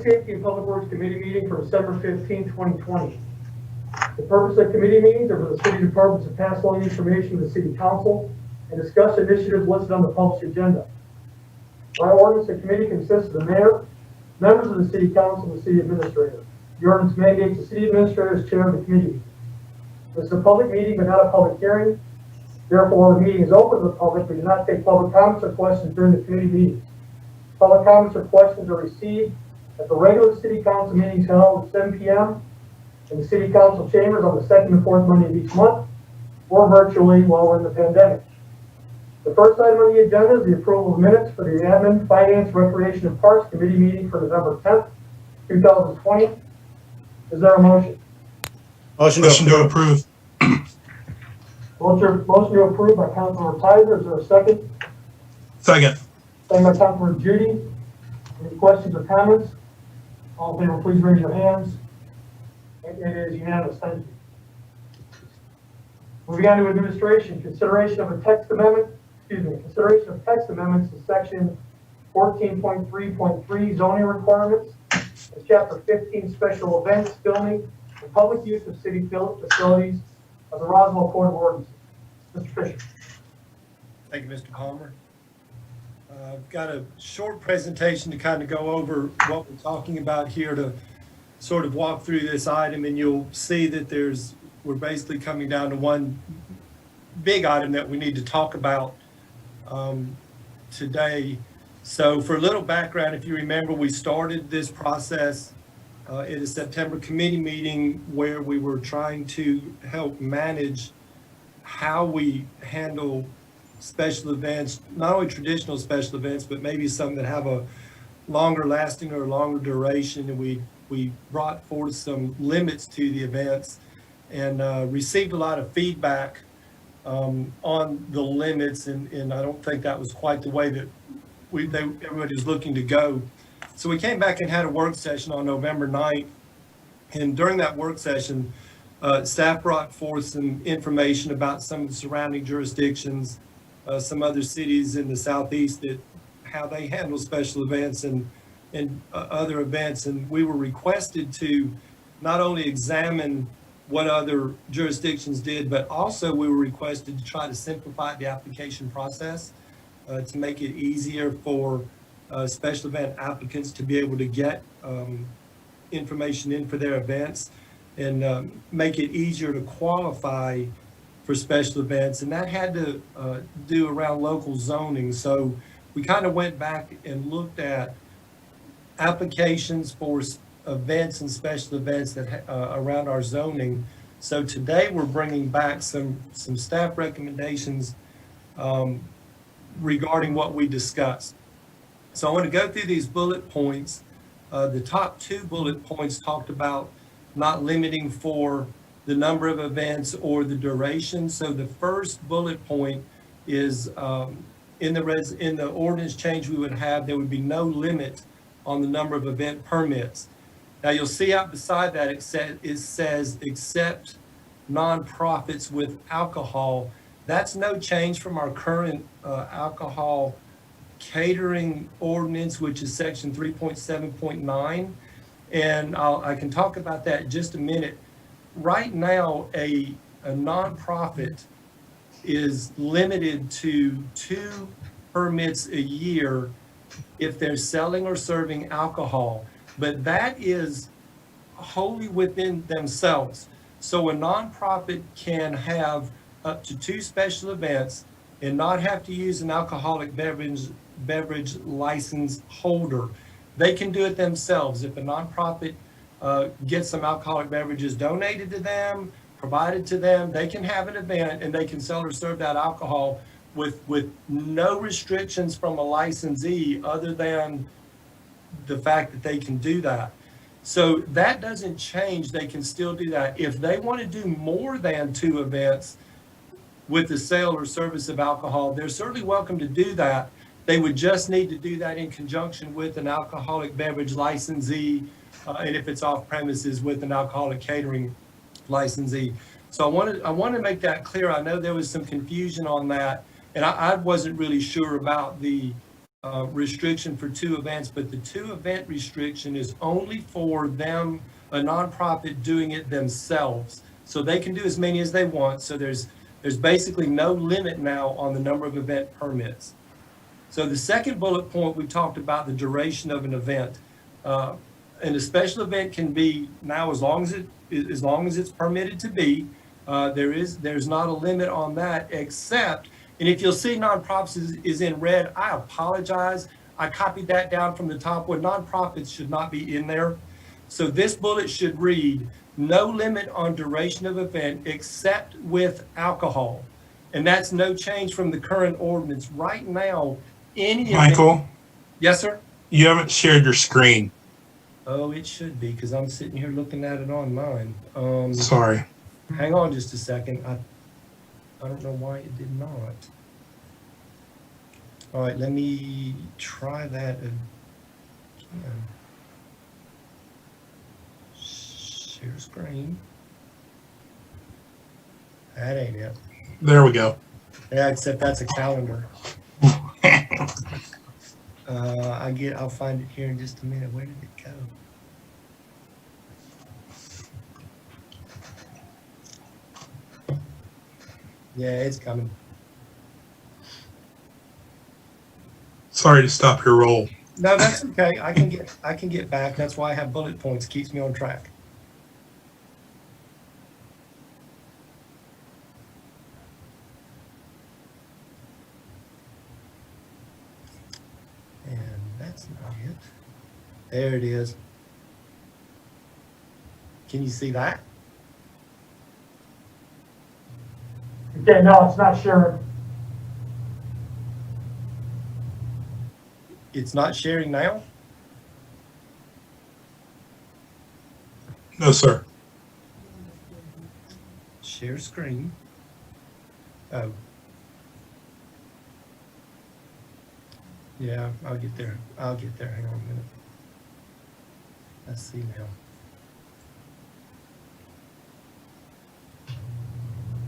Safety and Public Works Committee meeting for December 15, 2020. The purpose of committee meetings are for the city departments to pass along information to the city council and discuss initiatives listed on the published agenda. By ordinance, the committee consists of the mayor, members of the city council, and the city administrator. The ordinance mandates the city administrator as chair of the committee. This is a public meeting, but not a public hearing. Therefore, the meeting is open to the public. We do not take public comments or questions during the committee meetings. Public comments or questions are received at the regular city council meetings held at 7 p.m. in the city council chambers on the second and fourth Monday of each month, or virtually while we're in the pandemic. The first item on the agenda is the approval of minutes for the Admin, Finance, Recreation, and Parks Committee meeting for November 10th, 2020. Is there a motion? Motion to approve. Motion to approve by Councilor Tizer. Is there a second? Second. Second by Councilor Judy. Any questions or comments? All in favor, please raise your hands. It is unanimous. Thank you. Moving on to administration, consideration of text amendments to section 14.3.3 zoning requirements, and chapter 15 special events, filming, and public use of city facilities of the Roswell Code of Ordinances. Mr. Fisher. Thank you, Mr. Palmer. I've got a short presentation to kind of go over what we're talking about here to sort of walk through this item, and you'll see that we're basically coming down to one big item that we need to talk about today. So for a little background, if you remember, we started this process in a September committee meeting where we were trying to help manage how we handle special events, not only traditional special events, but maybe some that have a longer lasting or longer duration. And we brought forth some limits to the events and received a lot of feedback on the limits. And I don't think that was quite the way that everybody was looking to go. So we came back and had a work session on November 9th. And during that work session, staff brought forth some information about some of the surrounding jurisdictions, some other cities in the southeast, that how they handle special events and other events. And we were requested to not only examine what other jurisdictions did, but also we were requested to try to simplify the application process to make it easier for special event applicants to be able to get information in for their events, and make it easier to qualify for special events. And that had to do around local zoning. So we kind of went back and looked at applications for events and special events that around our zoning. So today we're bringing back some staff recommendations regarding what we discussed. So I want to go through these bullet points. The top two bullet points talked about not limiting for the number of events or the duration. So the first bullet point is in the ordinance change we would have, there would be no limit on the number of event permits. Now you'll see out beside that it says except nonprofits with alcohol. That's no change from our current alcohol catering ordinance, which is section 3.7.9. And I can talk about that in just a minute. Right now, a nonprofit is limited to 2 permits a year if they're selling or serving alcohol, but that is wholly within themselves. So a nonprofit can have up to 2 special events and not have to use an alcoholic beverage license holder. They can do it themselves. If a nonprofit gets some alcoholic beverages donated to them, provided to them, they can have an event and they can sell or serve that alcohol with no restrictions from a licensee other than the fact that they can do that. So that doesn't change. They can still do that. If they want to do more than 2 events with the sale or service of alcohol, they're certainly welcome to do that. They would just need to do that in conjunction with an alcoholic beverage licensee, and if it's off premises, with an alcoholic catering licensee. So I want to make that clear. I know there was some confusion on that, and I wasn't really sure about the restriction for 2 events, but the 2 event restriction is only for them, a nonprofit doing it themselves. So they can do as many as they want. So there's basically no limit now on the number of event permits. So the second bullet point, we talked about the duration of an event. And a special event can be now as long as it's permitted to be. There's not a limit on that, except, and if you'll see nonprofits is in red, I apologize. I copied that down from the top where nonprofits should not be in there. So this bullet should read, no limit on duration of event except with alcohol. And that's no change from the current ordinance. Right now, any Michael, event, yes, sir? you haven't shared your screen. Oh, it should be, because I'm sitting here looking at it on mine. Sorry. Hang on just a second. I don't know why it did not. All right, let me try that again. Share screen. That ain't it. There we go. Yeah, except that's a calendar. I'll find it here in just a minute. Where did it go? Yeah, it's coming. Sorry to stop your roll. No, that's okay. I can get back. That's why I have bullet points. Keeps me on track. And that's not it. There it is. Can you see that? Okay, no, it's not sharing. It's not sharing now? No, sir. Share screen. Oh. Yeah, I'll get there. Hang on a minute. Let's see now.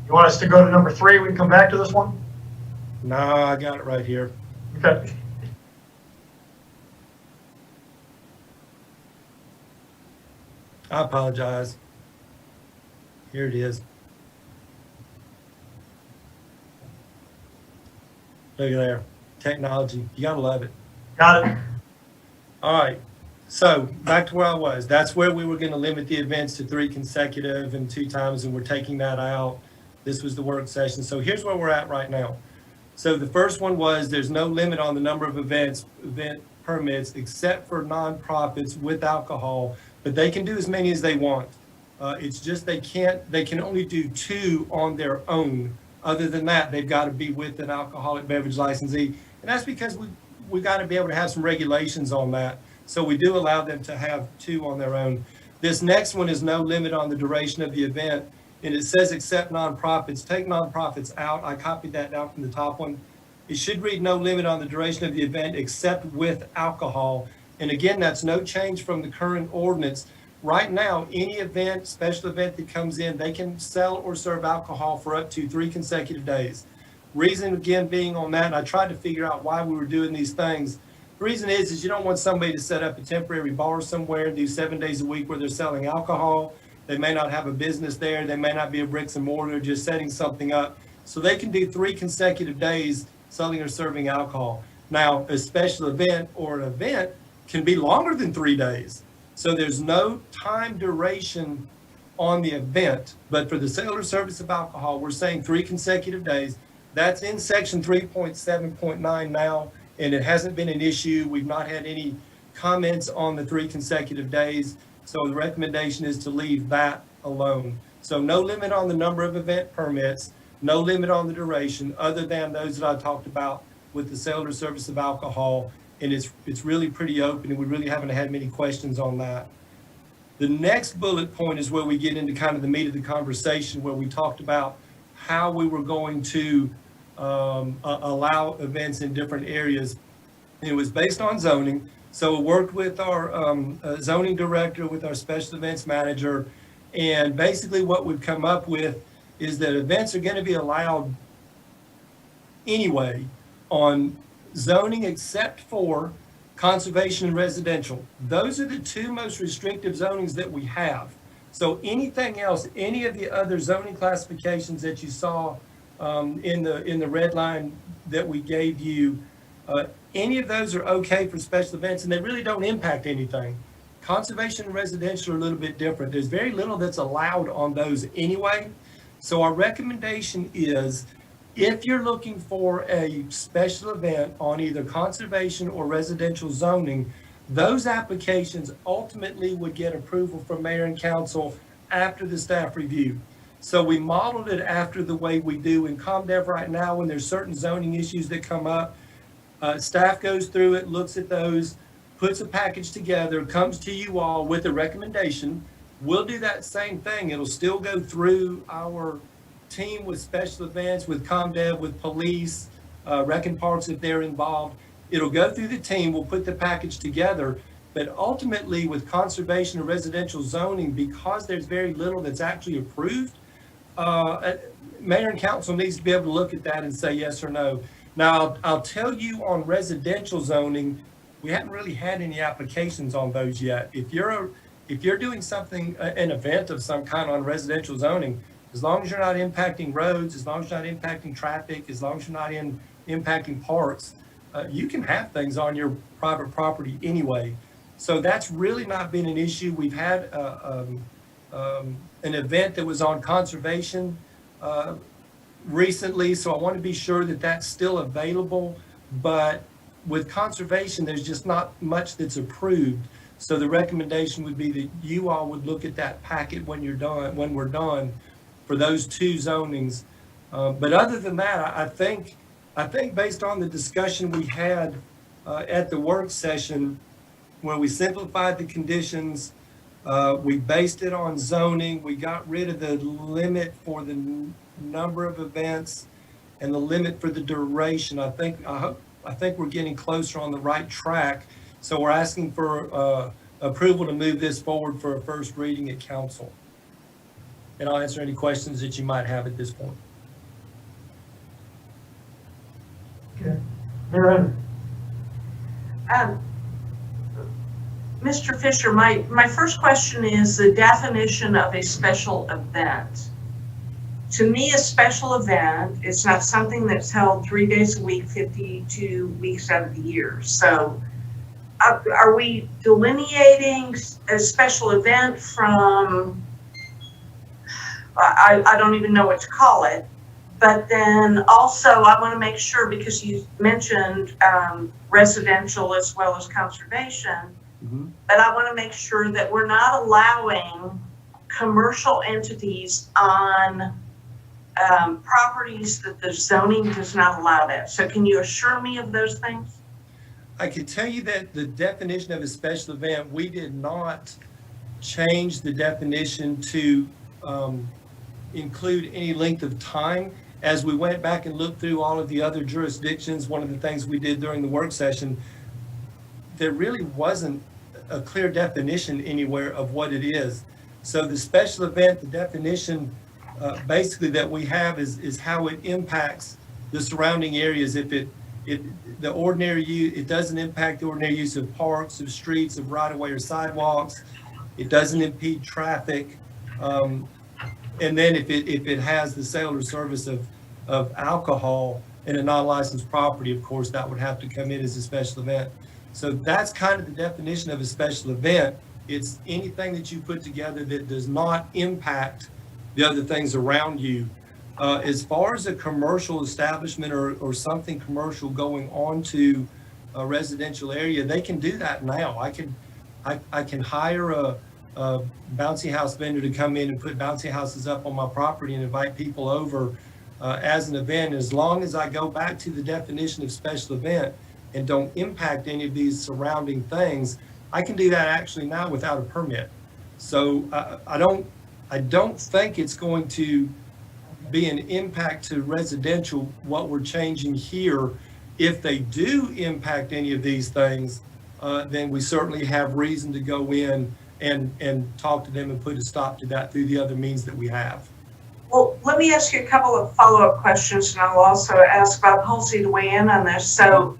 You want us to go to number 3? We can come back to this one? No, I got it right here. Okay. I apologize. Here it is. Look at there. Technology. You gotta love it. Got it. All right. So back to where I was. That's where we were going to limit the events to 3 consecutive and 2 times, and we're taking that out. This was the work session. So here's where we're at right now. So the first one was there's no limit on the number of event permits except for nonprofits with alcohol, but they can do as many as they want. It's just they can only do 2 on their own. Other than that, they've got to be with an alcoholic beverage licensee. And that's because we got to be able to have some regulations on that. So we do allow them to have 2 on their own. This next one is no limit on the duration of the event. And it says except nonprofits. Take nonprofits out. I copied that down from the top one. It should read no limit on the duration of the event except with alcohol. And again, that's no change from the current ordinance. Right now, any event, special event that comes in, they can sell or serve alcohol for up to 3 consecutive days. Reason again being on that, and I tried to figure out why we were doing these things. The reason is you don't want somebody to set up a temporary bar somewhere and do 7 days a week where they're selling alcohol. They may not have a business there. They may not be a bricks and mortar, just setting something up. So they can do 3 consecutive days selling or serving alcohol. Now, a special event or an event can be longer than 3 days. So there's no time duration on the event, but for the sale or service of alcohol, we're saying 3 consecutive days. That's in section 3.7.9 now, and it hasn't been an issue. We've not had any comments on the 3 consecutive days. So the recommendation is to leave that alone. So no limit on the number of event permits, no limit on the duration, other than those that I talked about with the sale or service of alcohol. And it's really pretty open, and we really haven't had many questions on that. The next bullet point is where we get into kind of the meat of the conversation, where we talked about how we were going to allow events in different areas. It was based on zoning. So we worked with our zoning director, with our special events manager, and basically what we've come up with is that events are going to be allowed anyway on zoning except for conservation and residential. Those are the two most restrictive zonings that we have. So anything else, any of the other zoning classifications that you saw in the red line that we gave you, any of those are okay for special events, and they really don't impact anything. Conservation and residential are a little bit different. There's very little that's allowed on those anyway. So our recommendation is, if you're looking for a special event on either conservation or residential zoning, those applications ultimately would get approval from mayor and council after the staff review. So we modeled it after the way we do in ComDev right now when there's certain zoning issues that come up. Staff goes through it, looks at those, puts a package together, comes to you all with a recommendation. We'll do that same thing. It'll still go through our team with special events, with ComDev, with police, Rec and Parks if they're involved. It'll go through the team, we'll put the package together, but ultimately with conservation and residential zoning, because there's very little that's actually approved, mayor and council needs to be able to look at that and say yes or no. Now, I'll tell you on residential zoning, we haven't really had any applications on those yet. If you're doing something, an event of some kind on residential zoning, as long as you're not impacting roads, as long as you're not impacting traffic, as long as you're not impacting parks, you can have things on your private property anyway. So that's really not been an issue. We've had an event that was on conservation recently, so I want to be sure that that's still available. But with conservation, there's just not much that's approved. So the recommendation would be that you all would look at that packet when we're done for those two zonings. But other than that, I think based on the discussion we had at the work session, where we simplified the conditions, we based it on zoning, we got rid of the limit for the number of events and the limit for the duration. I think we're getting closer on the right track. So we're asking for approval to move this forward for a first reading at council. And I'll answer any questions that you might have at this point. Okay. Mayor Henry. Mr. Fisher, my first question is the definition of a special event. To me, a special event is not something that's held 3 days a week, 52 weeks out of the year. So are we delineating a special event from, I don't even know what to call it, but then also I want to make sure, because you mentioned residential as well as conservation, but I want to make sure that we're not allowing commercial entities on properties that the zoning does not allow that. So can you assure me of those things? I can tell you that the definition of a special event, we did not change the definition to include any length of time. As we went back and looked through all of the other jurisdictions, one of the things we did during the work session, there really wasn't a clear definition anywhere of what it is. So the special event, the definition basically that we have is how it impacts the surrounding areas. If the ordinary use, it doesn't impact the ordinary use of parks, of streets, of right-of-way or sidewalks. It doesn't impede traffic. And then if it has the sale or service of alcohol in a non-licensed property, of course, that would have to come in as a special event. So that's kind of the definition of a special event. It's anything that you put together that does not impact the other things around you. As far as a commercial establishment or something commercial going on to a residential area, they can do that now. I can hire a bouncy house vendor to come in and put bouncy houses up on my property and invite people over as an event. As long as I go back to the definition of special event and don't impact any of these surrounding things, I can do that actually now without a permit. So I don't think it's going to be an impact to residential, what we're changing here. If they do impact any of these things, then we certainly have reason to go in and talk to them and put a stop to that through the other means that we have. Well, let me ask you a couple of follow-up questions, and I'll also ask Bob Halsey to weigh in on this. So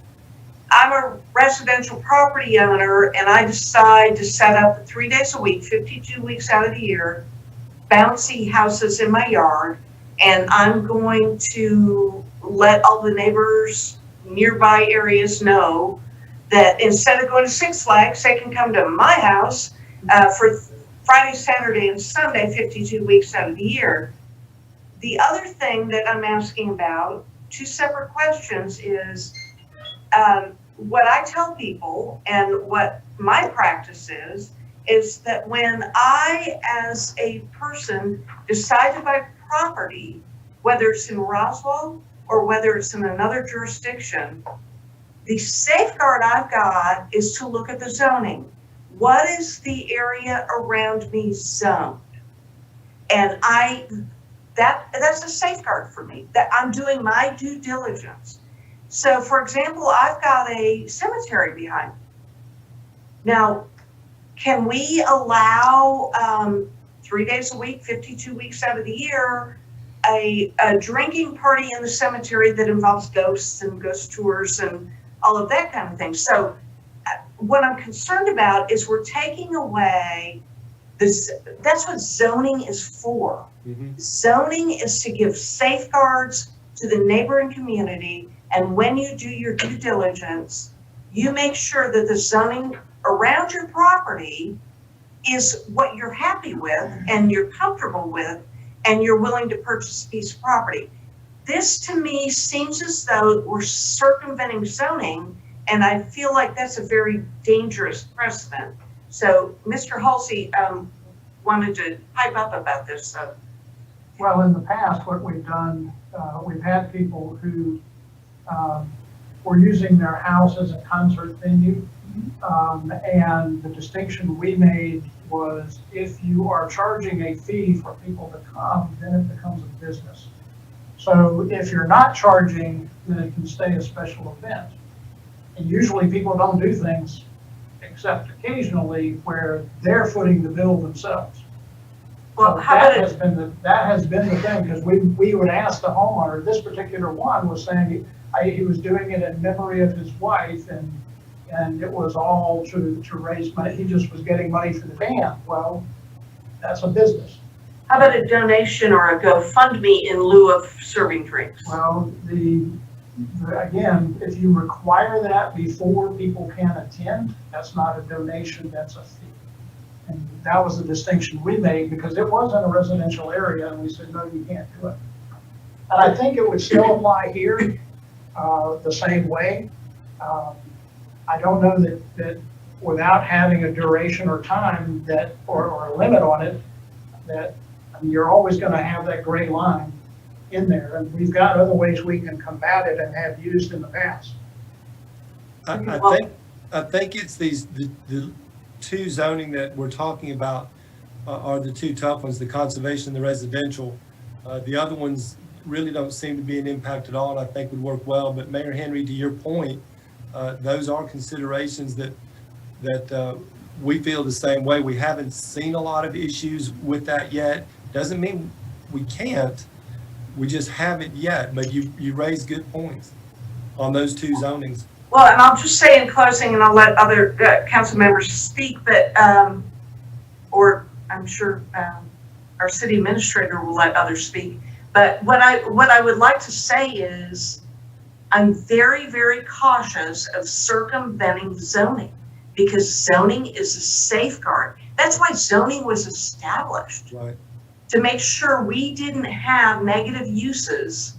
I'm a residential property owner and I decide to set up 3 days a week, 52 weeks out of the year, bouncy houses in my yard, and I'm going to let all the neighbors nearby areas know that instead of going to Six Flags, they can come to my house for Friday, Saturday, and Sunday, 52 weeks out of the year. The other thing that I'm asking about, 2 separate questions, is what I tell people and what my practice is that when I, as a person, decide to buy property, whether it's in Roswell or whether it's in another jurisdiction, the safeguard I've got is to look at the zoning. What is the area around me zoned? And that's a safeguard for me, that I'm doing my due diligence. So for example, I've got a cemetery behind me. Now, can we allow 3 days a week, 52 weeks out of the year, a drinking party in the cemetery that involves ghosts and ghost tours and all of that kind of thing? So what I'm concerned about is we're taking away this. That's what zoning is for. Mm-hmm. Zoning is to give safeguards to the neighboring community, and when you do your due diligence, you make sure that the zoning around your property is what you're happy with and you're comfortable with and you're willing to purchase a piece of property. This to me seems as though we're circumventing zoning, and I feel like that's a very dangerous precedent. So Mr. Halsey wanted to pipe up about this. So. Well, in the past, what we've done, we've had people who were using their house as a concert venue. And the distinction we made was if you are charging a fee for people to come, then it becomes a business. So if you're not charging, then it can stay a special event. And usually people don't do things, except occasionally, where they're footing the bill themselves. Well, so that has been the thing, because we would ask the homeowner. This particular one was saying he was doing it in memory of his wife, and it was all to raise money. He just was getting money for the band. Well, that's a business. How about a donation or a GoFundMe in lieu of serving drinks? Well, again, if you require that before people can attend, that's not a donation, that's a fee. And that was the distinction we made, because it was in a residential area, and we said, no, you can't do it. And I think it would still apply here the same way. I don't know that without having a duration or time that, or a limit on it, that you're always going to have that gray line in there. And we've got other ways we can combat it and have used in the past. I think it's the 2 zoning that we're talking about are the 2 tough ones, the conservation and the residential. The other ones really don't seem to be an impact at all, and I think would work well. But Mayor Henry, to your point, those are considerations that we feel the same way. We haven't seen a lot of issues with that yet. Doesn't mean we can't. We just haven't yet. But you raise good points on those 2 zonings. Well, and I'll just say in closing, and I'll let other council members speak, but or I'm sure our city administrator will let others speak. But what I would like to say is, I'm very, very cautious of circumventing zoning, because zoning is a safeguard. That's why zoning was established. Right. To make sure we didn't have negative uses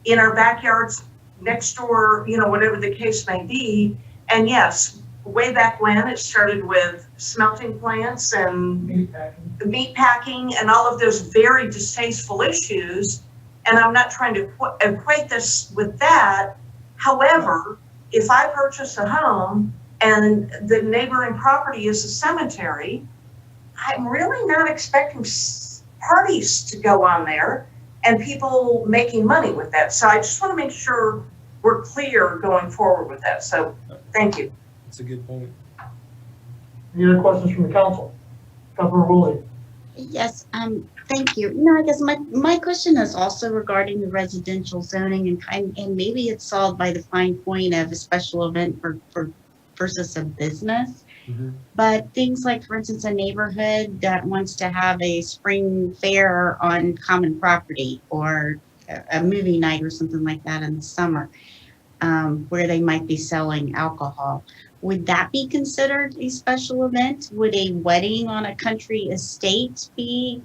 in our backyards, next door, whatever the case may be. And yes, way back when it started with smelting plants and meat packing and all of those very distasteful issues. And I'm not trying to equate this with that. However, if I purchase a home and the neighboring property is a cemetery, I'm really not expecting parties to go on there and people making money with that. So I just want to make sure we're clear going forward with that. So thank you. That's a good point. Any other questions from the council? Councilor Woolley. Yes, Thank you. No, I guess my question is also regarding the residential zoning and maybe it's solved by the fine point of a special event for versus a business. But things like, for instance, a neighborhood that wants to have a spring fair on common property or a movie night or something like that in the summer, where they might be selling alcohol. Would that be considered a special event? Would a wedding on a country estate be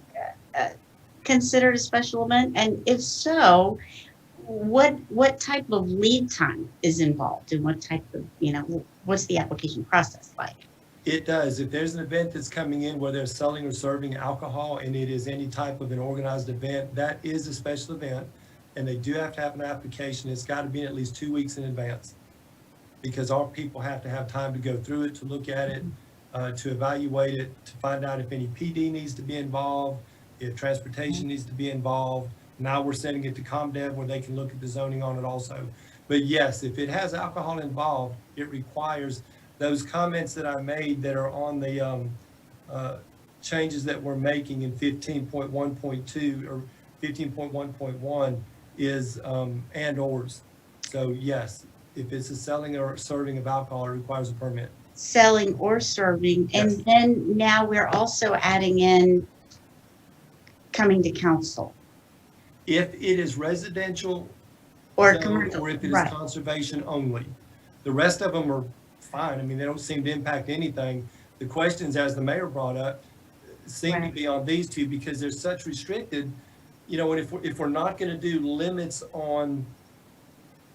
considered a special event? And if so, what type of lead time is involved and what type of, what's the application process like? It does. If there's an event that's coming in where they're selling or serving alcohol and it is any type of an organized event, that is a special event. And they do have to have an application. It's got to be at least 2 weeks in advance because our people have to have time to go through it, to look at it, to evaluate it, to find out if any PD needs to be involved, if transportation needs to be involved. Now we're sending it to ComDev where they can look at the zoning on it also. But yes, if it has alcohol involved, it requires those comments that I made that are on the changes that we're making in 15.1.2 or 15.1.1 is and/ors. So yes, if it's a selling or serving of alcohol, it requires a permit. Selling or serving, Yes. and then now we're also adding in coming to council If it is residential or zone, commercial, or if it is right? conservation only. The rest of them are fine. I mean, they don't seem to impact anything. The questions, as the mayor brought up, seem to Right. be on these two because they're such restricted. And if we're not going to do limits on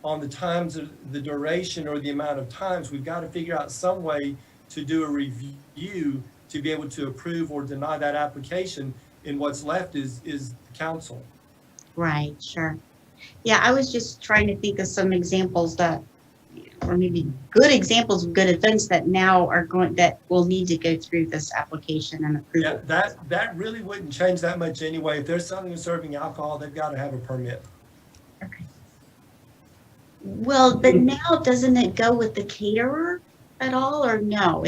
the times of the duration or the amount of times, we've got to figure out some way to do a review to be able to approve or deny that application. And what's left is the council. Right, sure. Yeah, I was just trying to think of some examples or maybe good examples of good events that now that will need to go through this application and Yeah, approval. that really wouldn't change that much anyway. If they're selling and serving alcohol, they've got to have a permit. Okay. Well, but now doesn't it go with the caterer at all, or no?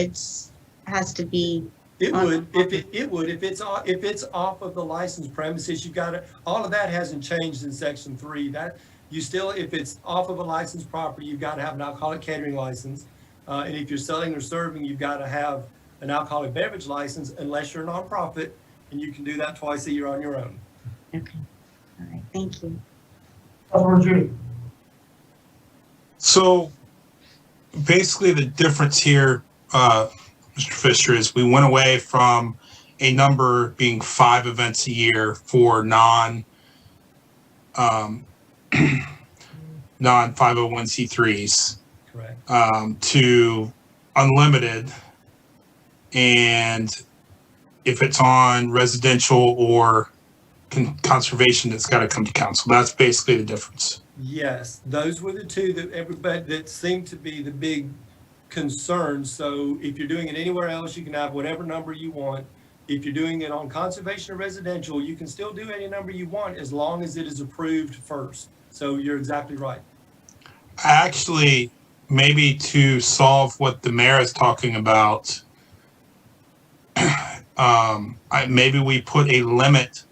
Has to be. It would, if it's off of the licensed premises, all of that hasn't changed in section 3. That you still, if it's off of a licensed property, you've got to have an alcoholic catering license. And if you're selling or serving, you've got to have an alcoholic beverage license unless you're a nonprofit, and you can do that twice a year on your own. Okay. All right. Thank you. Councilmember Judy. So basically the difference here, Mr. Fisher, is we went away from a number being 5 events a year for non-501c3s Correct. to unlimited, and if it's on residential or conservation, it's got to come to council. That's basically the difference. Yes, those were the two that seemed to be the big concerns. So if you're doing it anywhere else, you can have whatever number you want. If you're doing it on conservation or residential, you can still do any number you want as long as it is approved first. So you're exactly right. Actually, maybe to solve what the mayor is talking about, maybe we put a limit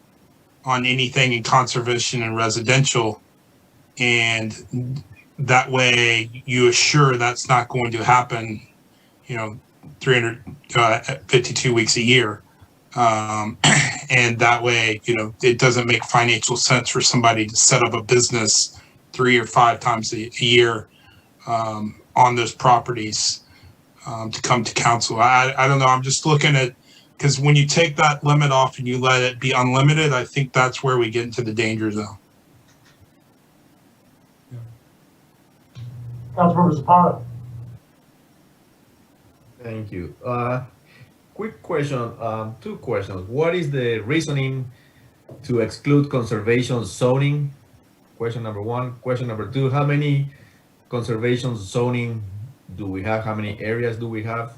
on anything in conservation and residential, and that way you assure that's not going to happen, 352 weeks a year. And that way, it doesn't make financial sense for somebody to set up a business 3 or 5 times a year on those properties to come to council. I don't know. I'm just looking at, because when you take that limit off and you let it be unlimited, I think that's where we get into the danger zone. Councilmember Zapata. Thank you. Quick question, 2 questions. What is the reasoning to exclude conservation zoning? Question number 1. Question number 2, how many conservation zoning do we have? How many areas do we have?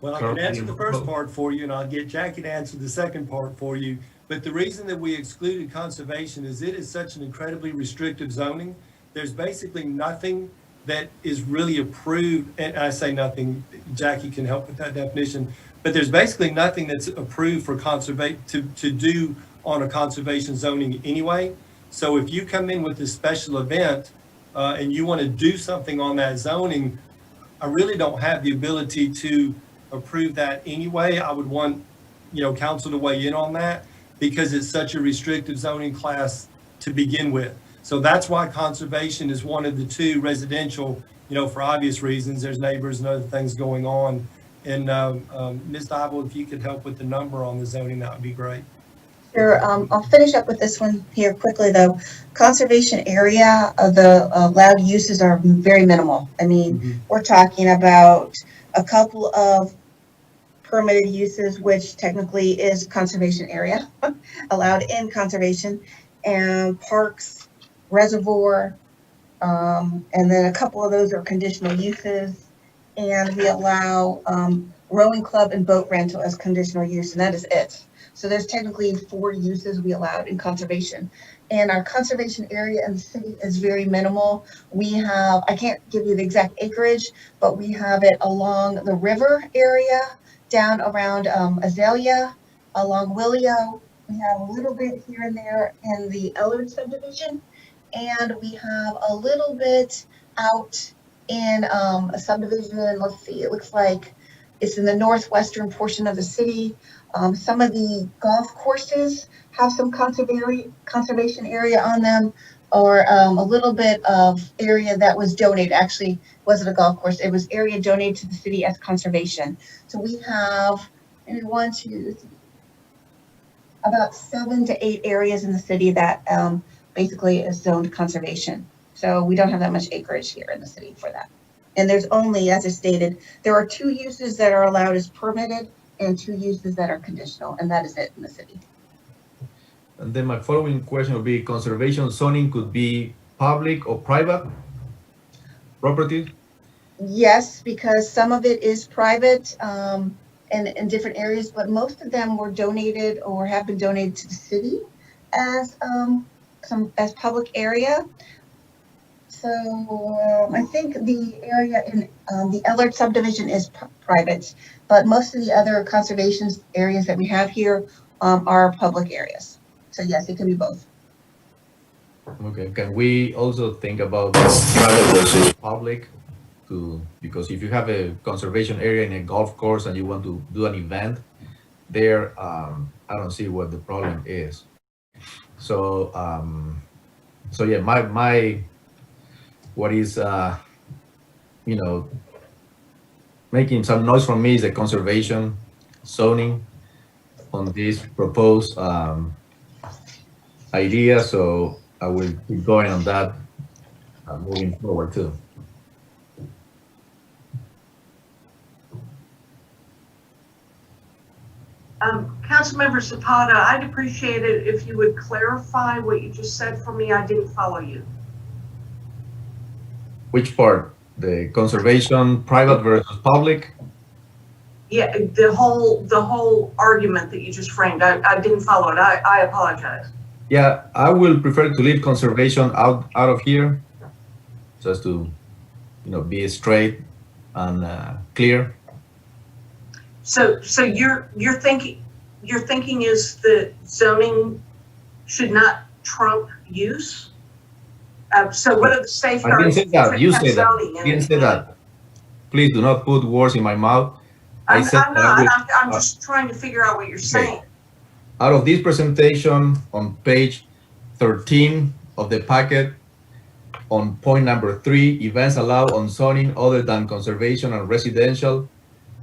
Well, I can answer the first part for you, and I'll get Jackie to answer the second part for you. But the reason that we excluded conservation is it is such an incredibly restrictive zoning. There's basically nothing that is really approved, and I say nothing, Jackie can help with that definition, but there's basically nothing that's approved for to do on a conservation zoning anyway. So if you come in with a special event and you want to do something on that zoning, I really don't have the ability to approve that anyway. I would want, council to weigh in on that because it's such a restrictive zoning class to begin with. So that's why conservation is one of the two. Residential, for obvious reasons, there's neighbors and other things going on. And Ms. Dybel, if you could help with the number on the zoning, that would be great. Sure. I'll finish up with this one here quickly, though. Conservation area, the allowed uses are very minimal. I mean, we're talking about a couple of permitted uses, which technically is conservation area, allowed in conservation, and parks, reservoir, and then a couple of those are conditional uses. And we allow rowing club and boat rental as conditional use, and that is it. So there's technically 4 uses we allowed in conservation. And our conservation area in the city is very minimal. We have, I can't give you the exact acreage, but we have it along the river area, down around Azalea, along Willio. We have a little bit here and there in the Ellard subdivision. And we have a little bit out in a subdivision, let's see, it looks like it's in the northwestern portion of the city. Some of the golf courses have some conservation area on them, or a little bit of area that was donated. Actually, wasn't a golf course. It was area donated to the city as conservation. So we have maybe 1, 2, 3, about 7 to 8 areas in the city that basically is zoned conservation. So we don't have that much acreage here in the city for that. And there's only, as I stated, there are 2 uses that are allowed as permitted and 2 uses that are conditional, and that is it in the city. And then my following question would be, conservation zoning could be public or private property? Yes, because some of it is private in different areas, but most of them were donated or have been donated to the city as public area. So I think the area in the Ellard subdivision is private, but most of the other conservation areas that we have here are public areas. So yes, it can be both. Okay, can we also think about private versus public? Because if you have a conservation area in a golf course and you want to do an event there, I don't see what the problem is. So, so yeah, my what is making some noise from me is the conservation zoning on this proposed idea. So I will keep going on that moving forward too. Councilmember Zapata, I'd appreciate it if you would clarify what you just said for me. I didn't follow you. Which part? The conservation private versus public? Yeah, the whole argument that you just framed, I didn't follow it. I apologize. Yeah, I will prefer to leave conservation out of here, just to, be straight and clear. So your thinking is that zoning should not trump use? So what are the safeguards? I didn't say that. You said that. I didn't say that. Please do not put words in my mouth. I'm just trying to figure out what you're saying. Out of this presentation on page 13 of the packet, on point number 3, events allowed on zoning other than conservation and residential.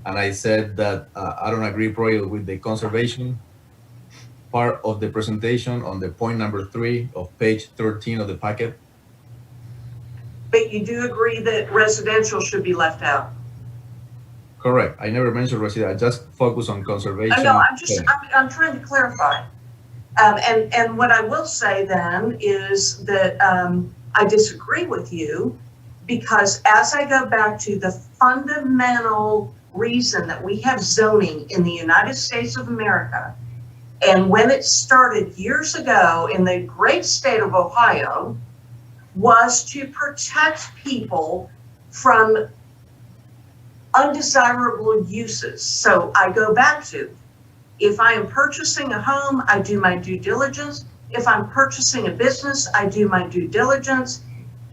And I said that I don't agree probably with the conservation part of the presentation on the point number 3 of page 13 of the packet. But you do agree that residential should be left out? Correct. I never mentioned residential. I just focus on conservation. No, I'm trying to clarify. And what I will say then is that I disagree with you, because as I go back to the fundamental reason that we have zoning in the United States of America, and when it started years ago in the great state of Ohio, was to protect people from undesirable uses. So I go back to, If I am purchasing a home, I do my due diligence. If I'm purchasing a business, I do my due diligence.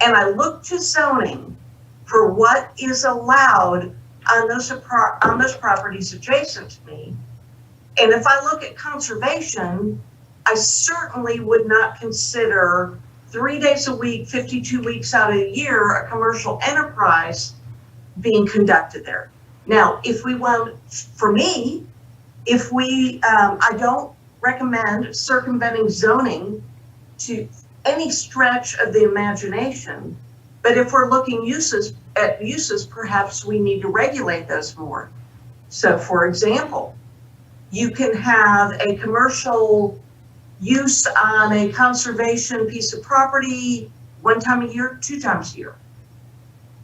And I look to zoning for what is allowed on those properties adjacent to me. And if I look at conservation, I certainly would not consider 3 days a week, 52 weeks out of the year, a commercial enterprise being conducted there. Now, if we want, for me, if we, I don't recommend circumventing zoning to any stretch of the imagination, but if we're looking at uses, perhaps we need to regulate those more. So for example, you can have a commercial use on a conservation piece of property 1 time a year, 2 times a year.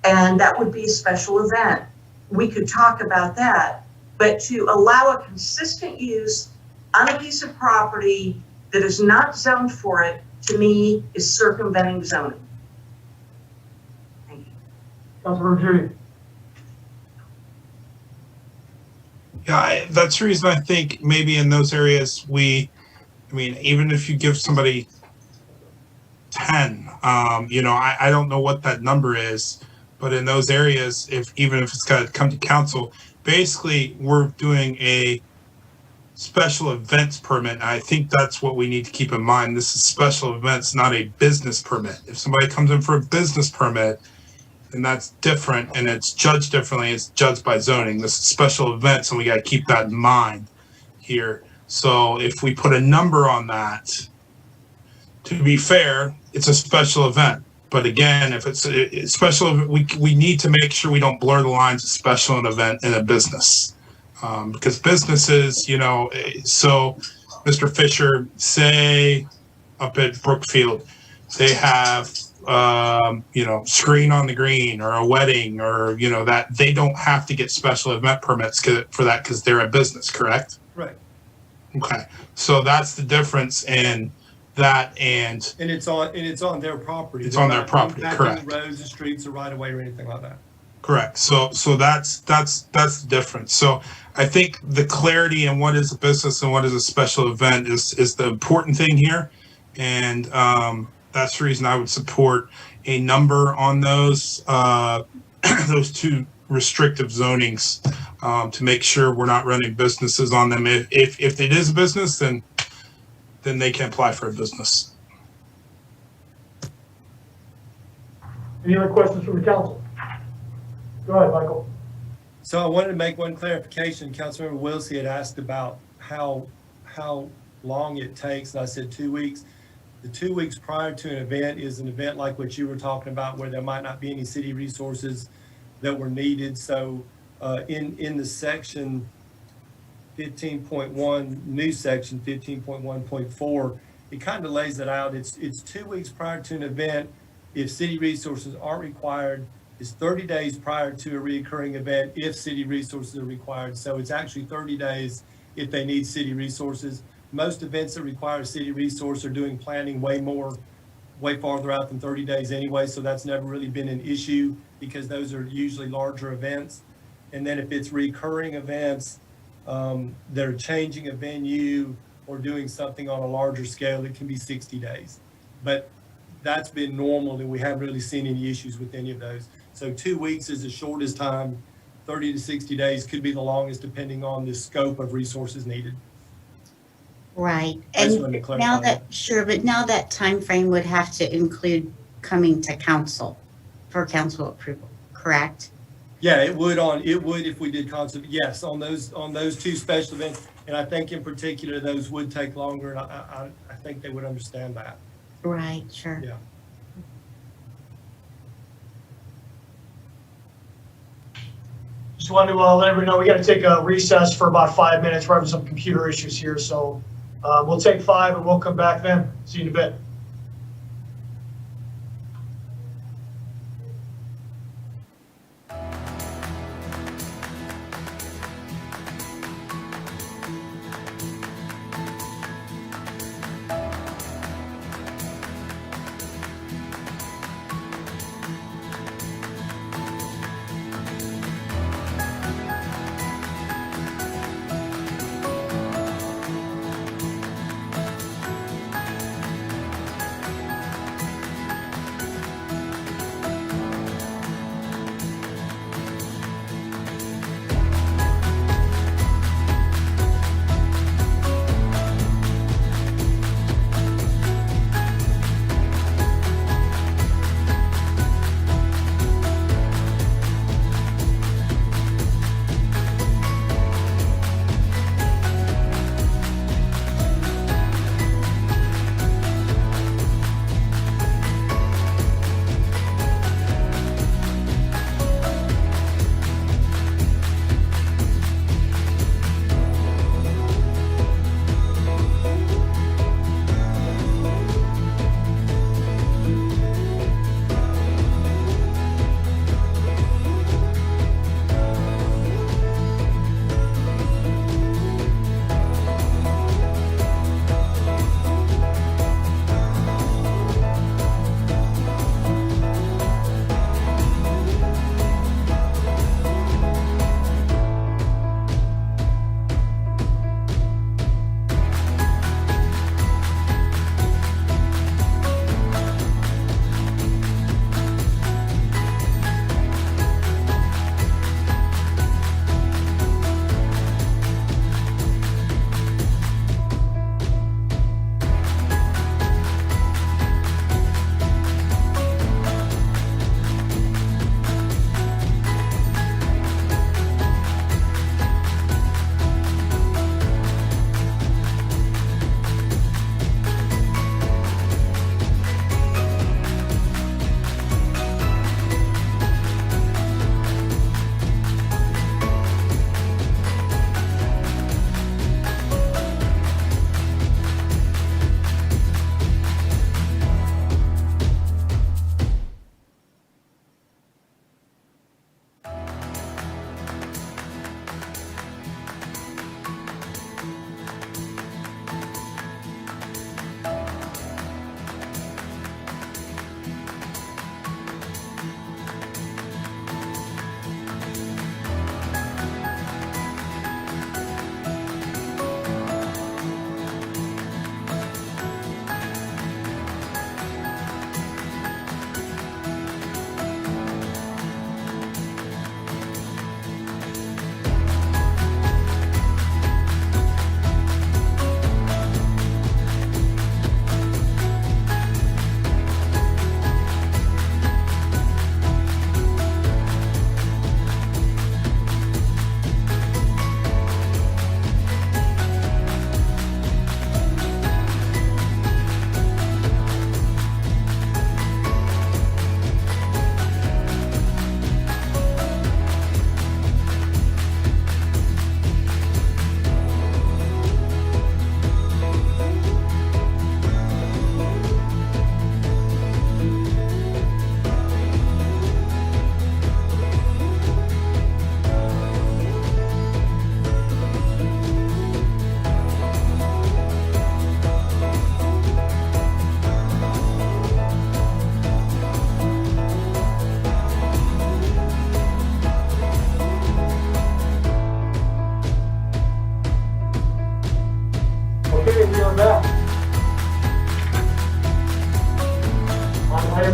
And that would be a special event. We could talk about that, but to allow a consistent use on a piece of property that is not zoned for it, to me, is circumventing zoning. Thank you. Councilmember Judy. Yeah, that's the reason I think maybe in those areas even if you give somebody 10, I don't know what that number is, but in those areas, even if it's got to come to council, basically we're doing a special events permit. And I think that's what we need to keep in mind. This is special events, not a business permit. If somebody comes in for a business permit, then that's different and it's judged differently. It's judged by zoning. This is special events, and we got to keep that in mind here. So if we put a number on that, to be fair, it's a special event. But again, if it's a special, we need to make sure we don't blur the lines of special and event in a business. Because businesses, so Mr. Fisher, say up at Brookfield, they have, screen on the green or a wedding or, that they don't have to get special event permits for that because they're a business, correct? Right. Okay. So that's the difference in that and it's on their property. It's on their property, correct. Roads and streets or right of way or anything like that. Correct. So that's the difference. So I think the clarity in what is a business and what is a special event is the important thing here. And that's the reason I would support a number on those those 2 restrictive zonings to make sure we're not running businesses on them. If it is a business, then they can apply for a business. Any other questions from the council? Go ahead, Michael. So I wanted to make one clarification. Councilmember Wilsey had asked about how long it takes, and I said 2 weeks. The 2 weeks prior to an event is an event like what you were talking about, where there might not be any city resources that were needed. So in the section 15.1, new section 15.1.4, it kind of lays it out. It's 2 weeks prior to an event if city resources aren't required. It's 30 days prior to a reoccurring event if city resources are required. So it's actually 30 days if they need city resources. Most events that require a city resource are doing planning way farther out than 30 days anyway. So that's never really been an issue because those are usually larger events. And then if it's recurring events, they're changing a venue or doing something on a larger scale, it can be 60 days. But that's been normal and we haven't really seen any issues with any of those. So 2 weeks is the shortest time. 30 to 60 days could be the longest depending on the scope of resources needed. Right. I just And wanted to clarify but now that time frame would have to include coming to council for council approval, correct? Yeah, it would if we did concert. Yes, on those 2 special events. And I think in particular, those would take longer. And I think they would understand that. Right, sure. Yeah. Just wanted to let everyone know we got to take a recess for about 5 minutes. We're having some computer issues here, so we'll take 5 and we'll come back then. See you in a bit.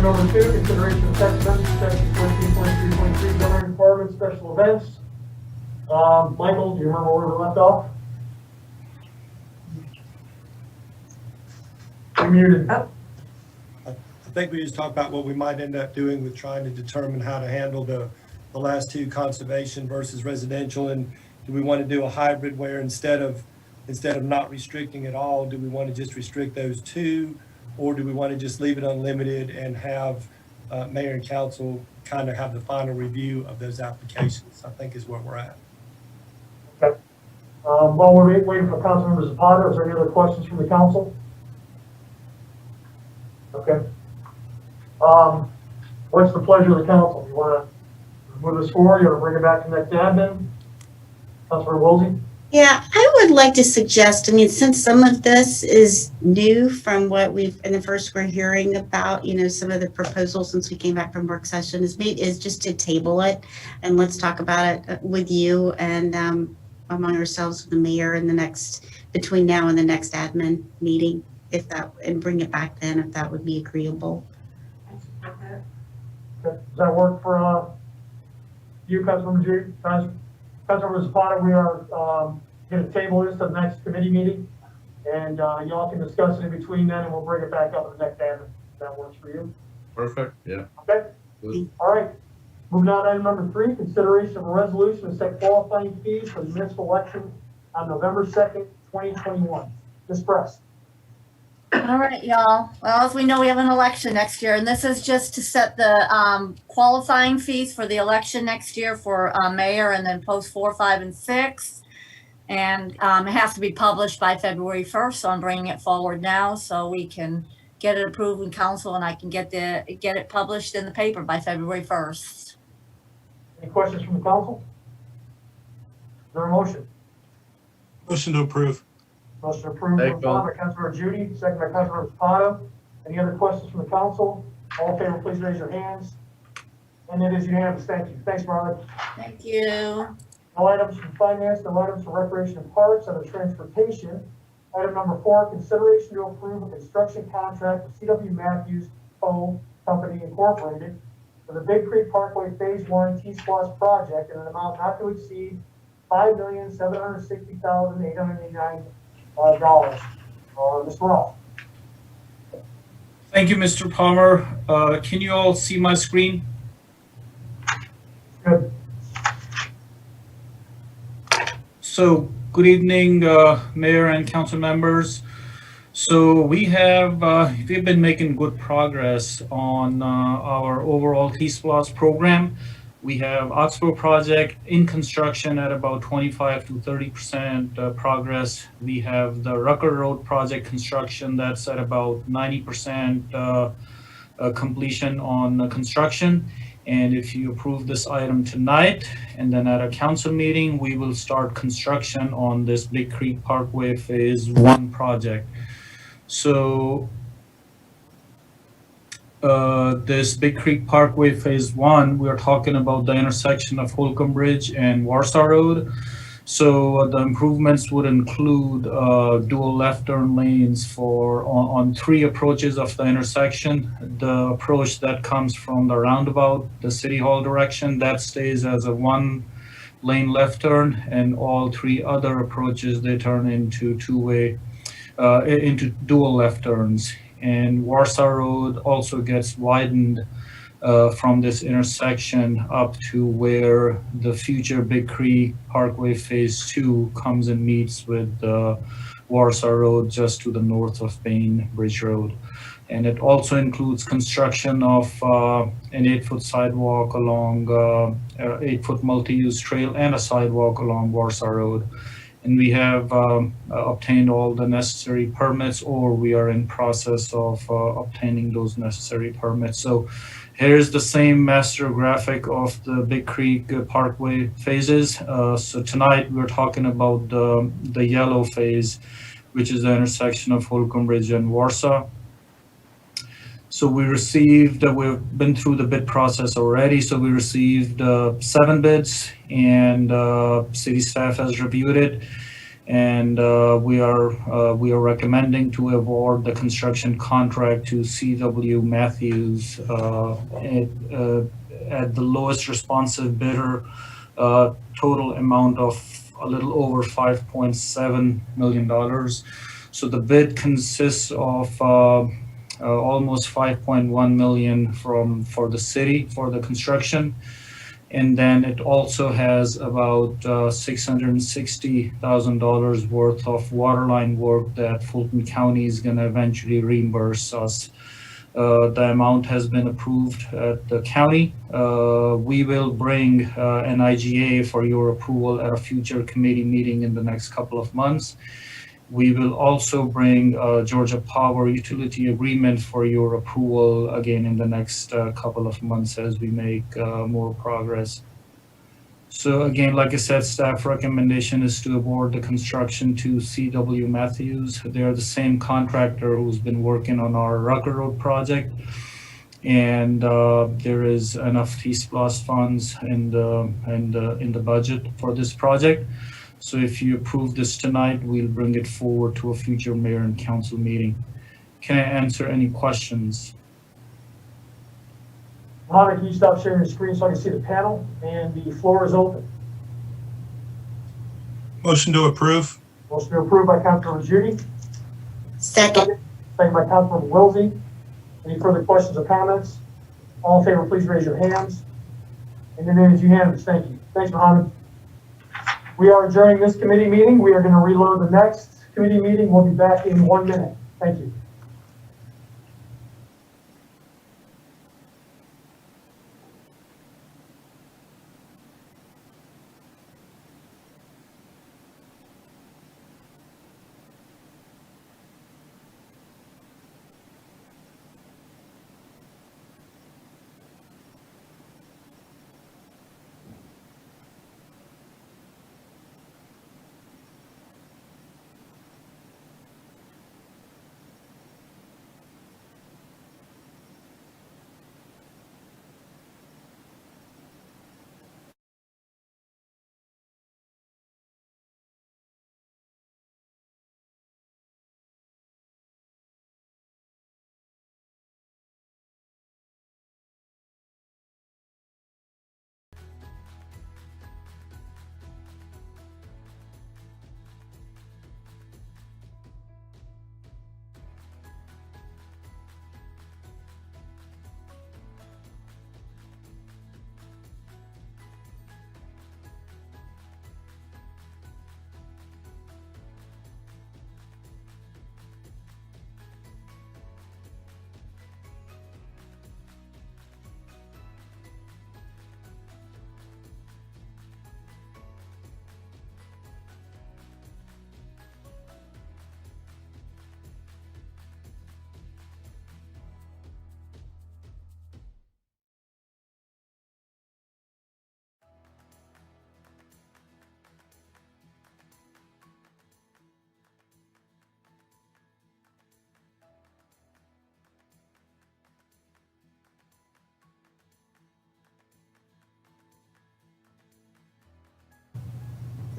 Item number 2, consideration of text amendment to section 14.3.3 zoning requirements, special events. Michael, do you remember where we left off? You're muted. I think we just talked about what we might end up doing with trying to determine how to handle the last two, conservation versus residential, and do we want to do a hybrid where instead of not restricting at all, do we want to just restrict those two, or do we want to just leave it unlimited and have mayor and council kind of have the final review of those applications? I think is where we're at. Okay. While we're waiting for Councilmember Zapata, is there any other questions from the council? Okay. What's the pleasure of the council? You want to move this forward? You want to bring it back to next admin? Councilor Wilsey? Yeah, I would like to suggest, I mean, since some of this is new from what we've, in the first we're hearing about, you know, some of the proposals since we came back from work session is just to table it and let's talk about it with you and among ourselves with the mayor in the next, between now and the next admin meeting, if that, and bring it back then, if that would be agreeable. Okay. Does that work for you, Councilmember Judy? Councilmember Zapata, we are going to table this to the next committee meeting, and y'all can discuss it in between then, and we'll bring it back up at the next admin. If that works for you. Perfect. Yeah. Okay. Good. All right. Moving on to item number 3, consideration of a resolution to set qualifying fees for the municipal election on November 2nd, 2021. Ms. Press. All right, y'all. Well, as we know, we have an election next year, and this is just to set the qualifying fees for the election next year for mayor, and then post 4, 5, and 6. And it has to be published by February 1st, so I'm bringing it forward now so we can get it approved in council, and I can get it published in the paper by February 1st. Any questions from the council? Is there a motion? Motion to approve. Motion approved by Councilmember Judy, second by Councilmember Zapata. Any other questions from the council? All in favor, please raise your hands. And it is unanimous. Thank you. Thanks, Marlon. Thank you. No items from finance, no items from recreation and parks, under transportation. Item number 4, consideration to approve a construction contract with C.W. Matthews Co. Company Incorporated for the Big Creek Parkway Phase 1 T-Splosh project in an amount not to exceed $5,760,889. Mr. Roth. Thank you, Mr. Palmer. Can you all see my screen? Good. So, good evening, Mayor and council members. So we've been making good progress on our overall T-Splosh program. We have Oxbow project in construction at about 25 to 30% progress. We have the Rucker Road project construction that's at about 90% completion on construction. And if you approve this item tonight, and then at a council meeting, we will start construction on this Big Creek Parkway Phase 1 project. So this Big Creek Parkway Phase 1, we are talking about the intersection of Holcomb Bridge and Warsaw Road. So the improvements would include dual left turn lanes on 3 approaches of the intersection. The approach that comes from the roundabout, the City Hall direction, that stays as a 1-lane left turn, and all 3 other approaches, they turn into into dual left turns. And Warsaw Road also gets widened from this intersection up to where the future Big Creek Parkway Phase 2 comes and meets with Warsaw Road just to the north of Bain Bridge Road. And it also includes construction of an 8-foot sidewalk along 8-foot multi-use trail and a sidewalk along Warsaw Road. And we have obtained all the necessary permits, or we are in process of obtaining those necessary permits. So here's the same master graphic of the Big Creek Parkway phases. So tonight we're talking about the yellow phase, which is the intersection of Holcomb Bridge and Warsaw. So we've been through the bid process already. So we received 7 bids, and city staff has reviewed it. And we are recommending to award the construction contract to C.W. Matthews at the lowest responsive bidder, total amount of a little over $5.7 million. So the bid consists of almost 5.1 million for the city for the construction. And then it also has about $660,000 worth of waterline work that Fulton County is going to eventually reimburse us. The amount has been approved at the county. We will bring an IGA for your approval at a future committee meeting in the next couple of months. We will also bring Georgia Power Utility Agreement for your approval again in the next couple of months as we make more progress. So again, like I said, staff recommendation is to award the construction to C.W. Matthews. They're the same contractor who's been working on our Rucker Road project. And there is enough T-SPLOST funds in the budget for this project. So if you approve this tonight, we'll bring it forward to a future mayor and council meeting. Can I answer any questions? Mohammed, can you stop sharing your screen so I can see the panel? And the floor is open. Motion to approve. Motion to approve by Councilmember Judy. Second. Second by Councilmember Wilsey. Any further questions or comments? All in favor, please raise your hands. And the name is unanimous. Thank you. Thanks, Mohammed. We are adjourning this committee meeting. We are going to reload the next committee meeting. We'll be back in 1 minute. Thank you.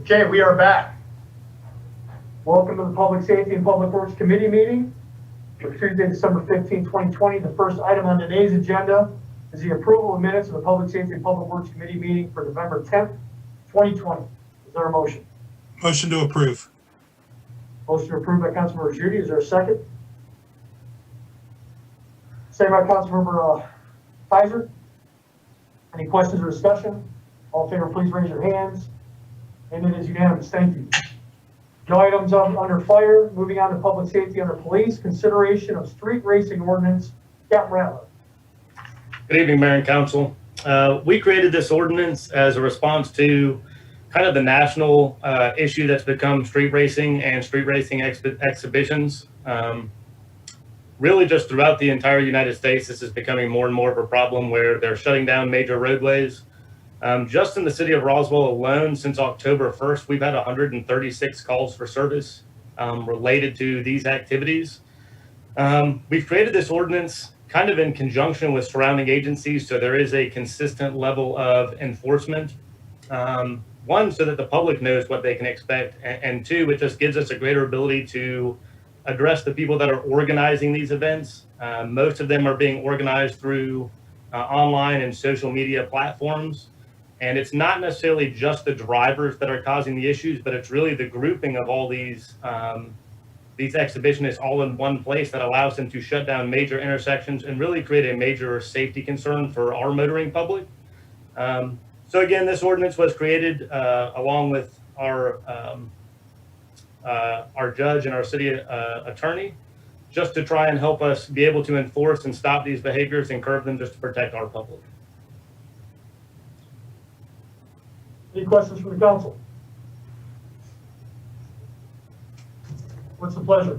Okay, we are back. Welcome to the Public Safety and Public Works Committee meeting for Tuesday, December 15, 2020. The first item on today's agenda is the approval of minutes of the Public Safety and Public Works Committee meeting for November 10th, 2020. Is there a motion? Motion to approve. Motion approved by Councilmember Judy. Is there a second? Second by Councilmember Kaiser. Any questions or discussion? All in favor, please raise your hands. And it is unanimous. Thank you. No items under fire. Moving on to public safety under police. Consideration of street racing ordinance. Captain Rattler. Good evening, Mayor and Council. We created this ordinance as a response to kind of the national issue that's become street racing and street racing exhibitions. Really just throughout the entire United States, this is becoming more and more of a problem where they're shutting down major roadways. Just in the city of Roswell alone, since October 1st, we've had 136 calls for service related to these activities. We've created this ordinance kind of in conjunction with surrounding agencies, so there is a consistent level of enforcement. one, so that the public knows what they can expect, and two, it just gives us a greater ability to address the people that are organizing these events. Most of them are being organized through online and social media platforms. And it's not necessarily just the drivers that are causing the issues, but it's really the grouping of all these exhibitionists all in one place that allows them to shut down major intersections and really create a major safety concern for our motoring public. So again, this ordinance was created along with our judge and our city attorney, just to try and help us be able to enforce and stop these behaviors and curb them, just to protect our public. Any questions from the council? What's the pleasure?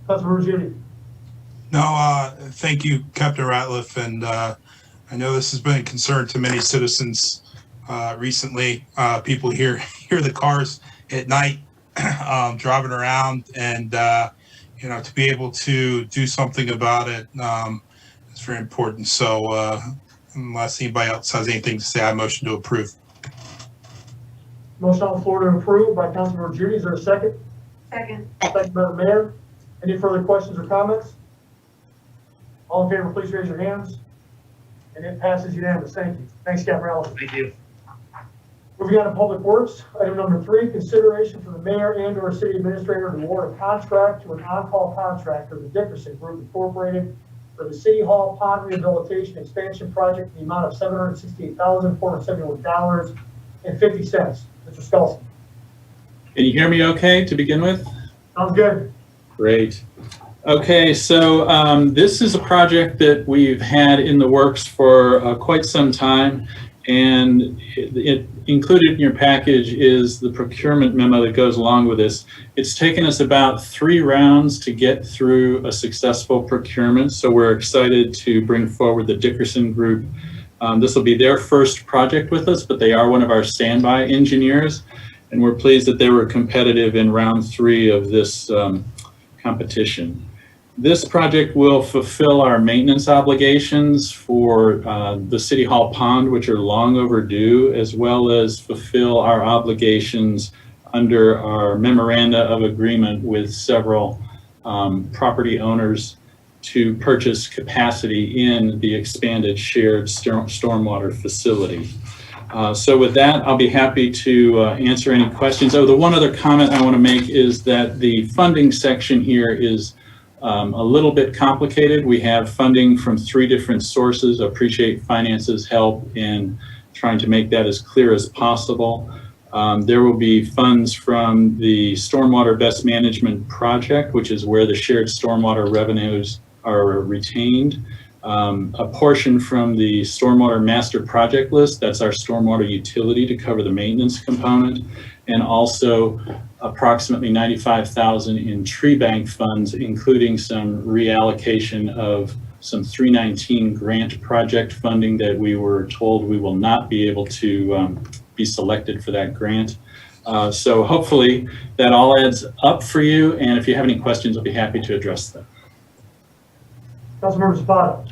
Councilmember Judy. No, thank you, Captain Ratliff. And I know this has been a concern to many citizens recently. People hear the cars at night driving around, and to be able to do something about it is very important. So unless anybody else has anything to say, I motion to approve. Motion on the floor to approve by Councilmember Judy. Is there a second? Second. Second by the mayor. Any further questions or comments? All in favor, please raise your hands. And it passes unanimous. Thank you. Thanks, Captain Allison. Thank you. Moving on to Public Works, item number 3, consideration for the mayor and/or city administrator to award a contract to an on-call contractor, the Dickerson Group Incorporated, for the City Hall Pond Rehabilitation Expansion Project in the amount of $768,471.50. Mr. Skelson. Can you hear me okay to begin with? Sounds good. Great. Okay, so this is a project that we've had in the works for quite some time, and it included in your package is the procurement memo that goes along with this. It's taken us about 3 rounds to get through a successful procurement, so we're excited to bring forward the Dickerson Group. This will be their first project with us, but they are one of our standby engineers, and we're pleased that they were competitive in round 3 of this competition. This project will fulfill our maintenance obligations for the City Hall Pond, which are long overdue, as well as fulfill our obligations under our memoranda of agreement with several property owners to purchase capacity in the expanded shared stormwater facility. So with that, I'll be happy to answer any questions. Oh, the one other comment I want to make is that the funding section here is a little bit complicated. We have funding from 3 different sources. Appreciate Finance's help in trying to make that as clear as possible. There will be funds from the Stormwater Best Management Project, which is where the shared stormwater revenues are retained. A portion from the Stormwater Master Project List, that's our stormwater utility to cover the maintenance component, and also approximately $95,000 in tree bank funds, including some reallocation of some 319 grant project funding that we were told we will not be able to be selected for that grant. So hopefully that all adds up for you, and if you have any questions, I'll be happy to address them. Councilmember Zapata.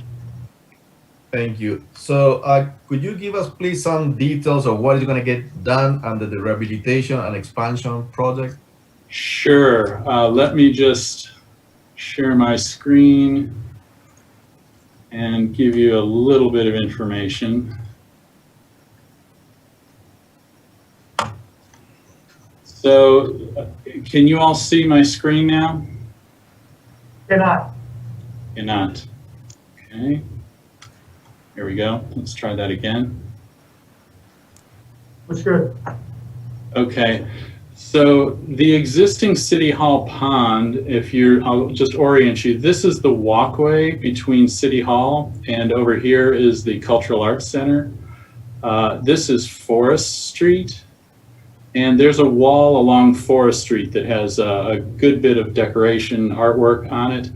Thank you. So could you give us please some details of what is going to get done under the rehabilitation and expansion project? Sure. Let me just share my screen and give you a little bit of information. So can you all see my screen now? Cannot. Cannot. Okay. Here we go. Let's try that again. Looks good. Okay. So the existing City Hall pond, I'll just orient you. This is the walkway between City Hall, and over here is the Cultural Arts Center. This is Forest Street, and there's a wall along Forest Street that has a good bit of decoration artwork on it.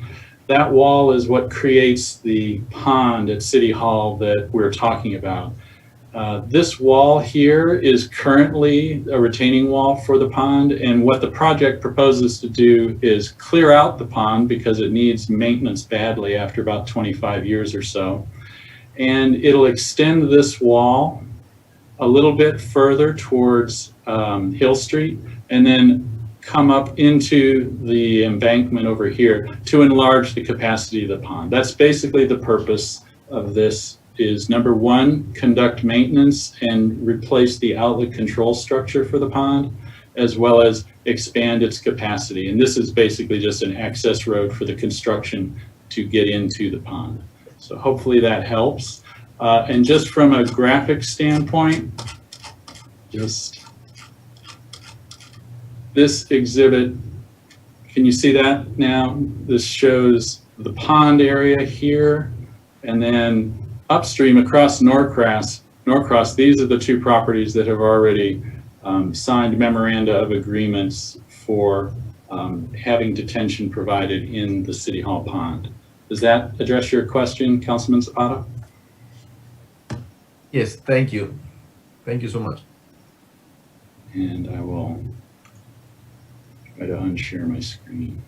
That wall is what creates the pond at City Hall that we're talking about. This wall here is currently a retaining wall for the pond, and what the project proposes to do is clear out the pond because it needs maintenance badly after about 25 years or so. And it'll extend this wall a little bit further towards Hill Street and then come up into the embankment over here to enlarge the capacity of the pond. That's basically the purpose of this. Is number one, conduct maintenance and replace the outlet control structure for the pond, as well as expand its capacity. And this is basically just an access road for the construction to get into the pond. So hopefully that helps. And just from a graphic standpoint, just this exhibit, can you see that now? This shows the pond area here, and then upstream across Norcross, these are the two properties that have already signed memoranda of agreements for having detention provided in the City Hall pond. Does that address your question, Councilman Zapata? Yes, thank you. Thank you so much. And I will try to unshare my screen.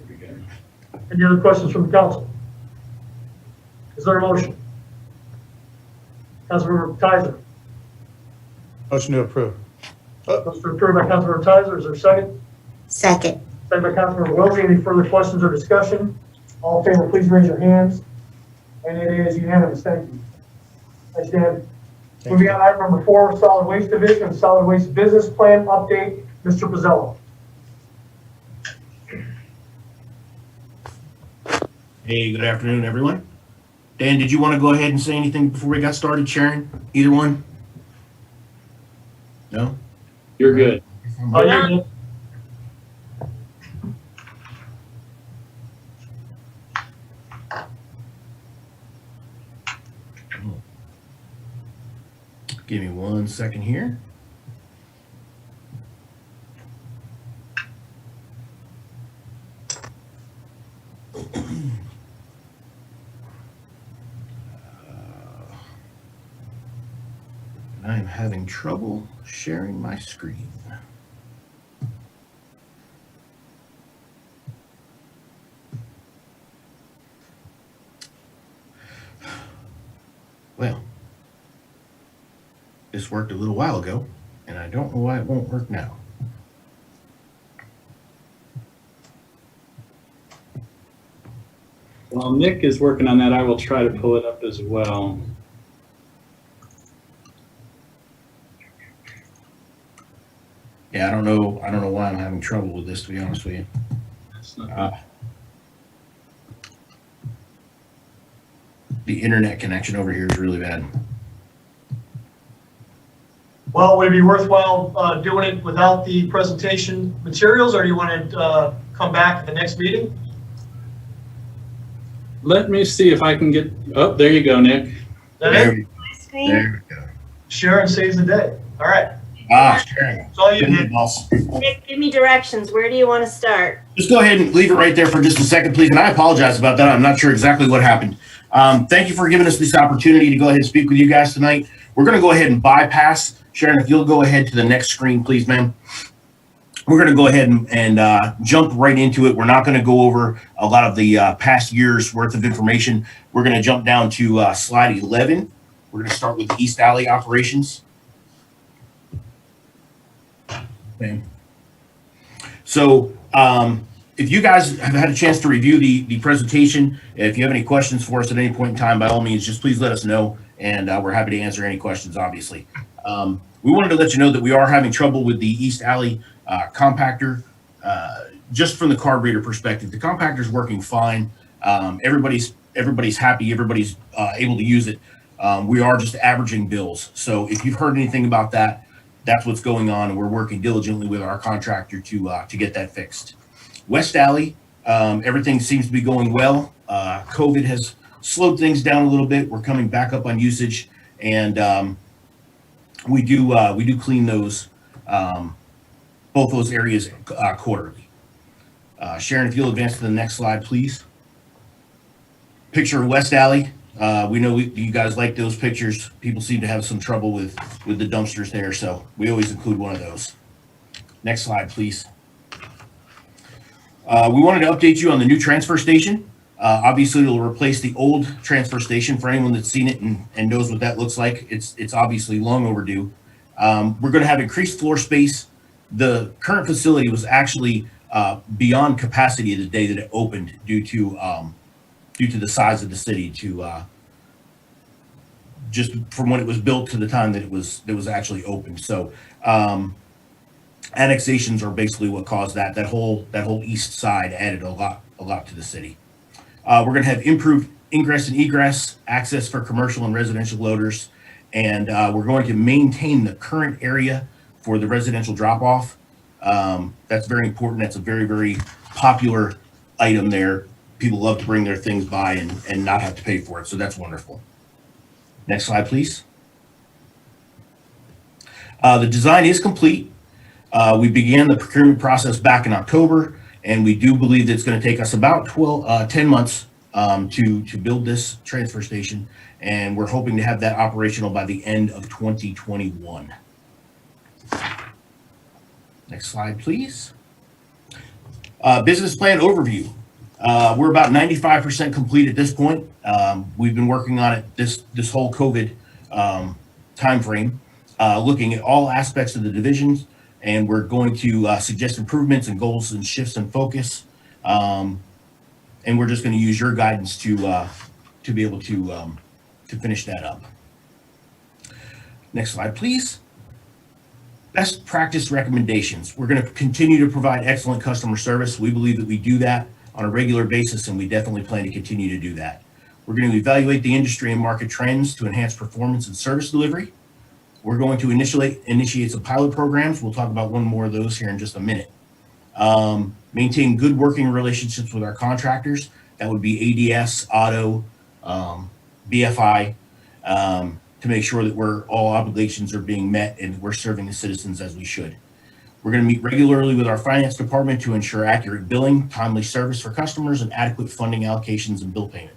There we go. Any other questions from the council? Is there a motion? Councilmember Kaiser. Motion to approve. Motion approved by Councilmember Kaiser. Is there a second? Second. Second by Councilmember Wiltie. Any further questions or discussion? All in favor, please raise your hands. And it is unanimous. Thank you. Thanks, Dan. Moving on, item number 4, Solid Waste Division and Solid Waste Business Plan Update. Mr. Pizzello. Hey, good afternoon, everyone. Dan, did you want to go ahead and say anything before we got started, Sharon? Either one? No? You're good. Oh, you're good. Give me 1 second here. I am having trouble sharing my screen. Well, this worked a little while ago, and I don't know why it won't work now. While Nick is working on that, I will try to pull it up as well. Yeah, I don't know why I'm having trouble with this, to be honest with you. The internet connection over here is really bad. Well, would it be worthwhile doing it without the presentation materials, or do you want to come back at the next meeting? Let me see if I can get, oh, there you go, Nick. There we go. Sharon saves the day. All right. Sharon. It's all you, Good Nick. boss. Nick, give me directions. Where do you want to start? Just go ahead and leave it right there for just a second, please. And I apologize about that. I'm not sure exactly what happened. Thank you for giving us this opportunity to go ahead and speak with you guys tonight. We're going to go ahead and bypass. Sharon, if you'll go ahead to the next screen, please, ma'am. We're going to go ahead and jump right into it. We're not going to go over a lot of the past year's worth of information. We're going to jump down to slide 11. We're going to start with the East Alley operations. Okay. So if you guys have had a chance to review the presentation, if you have any questions for us at any point in time, by all means, just please let us know, and we're happy to answer any questions, obviously. We wanted to let you know that we are having trouble with the East Alley compactor. Just from the carburetor perspective, the compactor is working fine. Everybody's happy. Everybody's able to use it. We are just averaging bills. So if you've heard anything about that, that's what's going on, and we're working diligently with our contractor to get that fixed. West Alley, everything seems to be going well. COVID has slowed things down a little bit. We're coming back up on usage, and we do clean those both those areas quarterly. Sharon, if you'll advance to the next slide, please. Picture of West Alley. We know you guys like those pictures. People seem to have some trouble with the dumpsters there, so we always include one of those. Next slide, please. We wanted to update you on the new transfer station. Obviously, it'll replace the old transfer station. For anyone that's seen it and knows what that looks like, it's obviously long overdue. We're going to have increased floor space. The current facility was actually beyond capacity the day that it opened due to the size of the city, just from when it was built to the time that it was actually opened. So annexations are basically what caused that whole east side added a lot to the city. We're going to have improved ingress and egress access for commercial and residential loaders, and we're going to maintain the current area for the residential drop-off. That's very important. That's a very, very popular item there. People love to bring their things by and not have to pay for it, so that's wonderful. Next slide, please. The design is complete. We began the procurement process back in October, and we do believe that it's going to take us about 10 months to build this transfer station, and we're hoping to have that operational by the end of 2021. Next slide, please. Business plan overview. We're about 95% complete at this point. We've been working on it this whole COVID timeframe, looking at all aspects of the divisions, and we're going to suggest improvements and goals and shifts in focus. And we're just going to use your guidance to be able to finish that up. Next slide, please. Best practice recommendations. We're going to continue to provide excellent customer service. We believe that we do that on a regular basis, and we definitely plan to continue to do that. We're going to evaluate the industry and market trends to enhance performance and service delivery. We're going to initiate some pilot programs. We'll talk about one more of those here in just a minute. Maintain good working relationships with our contractors. That would be ADS, Auto, BFI, to make sure that all obligations are being met and we're serving the citizens as we should. We're going to meet regularly with our finance department to ensure accurate billing, timely service for customers, and adequate funding allocations and bill payment.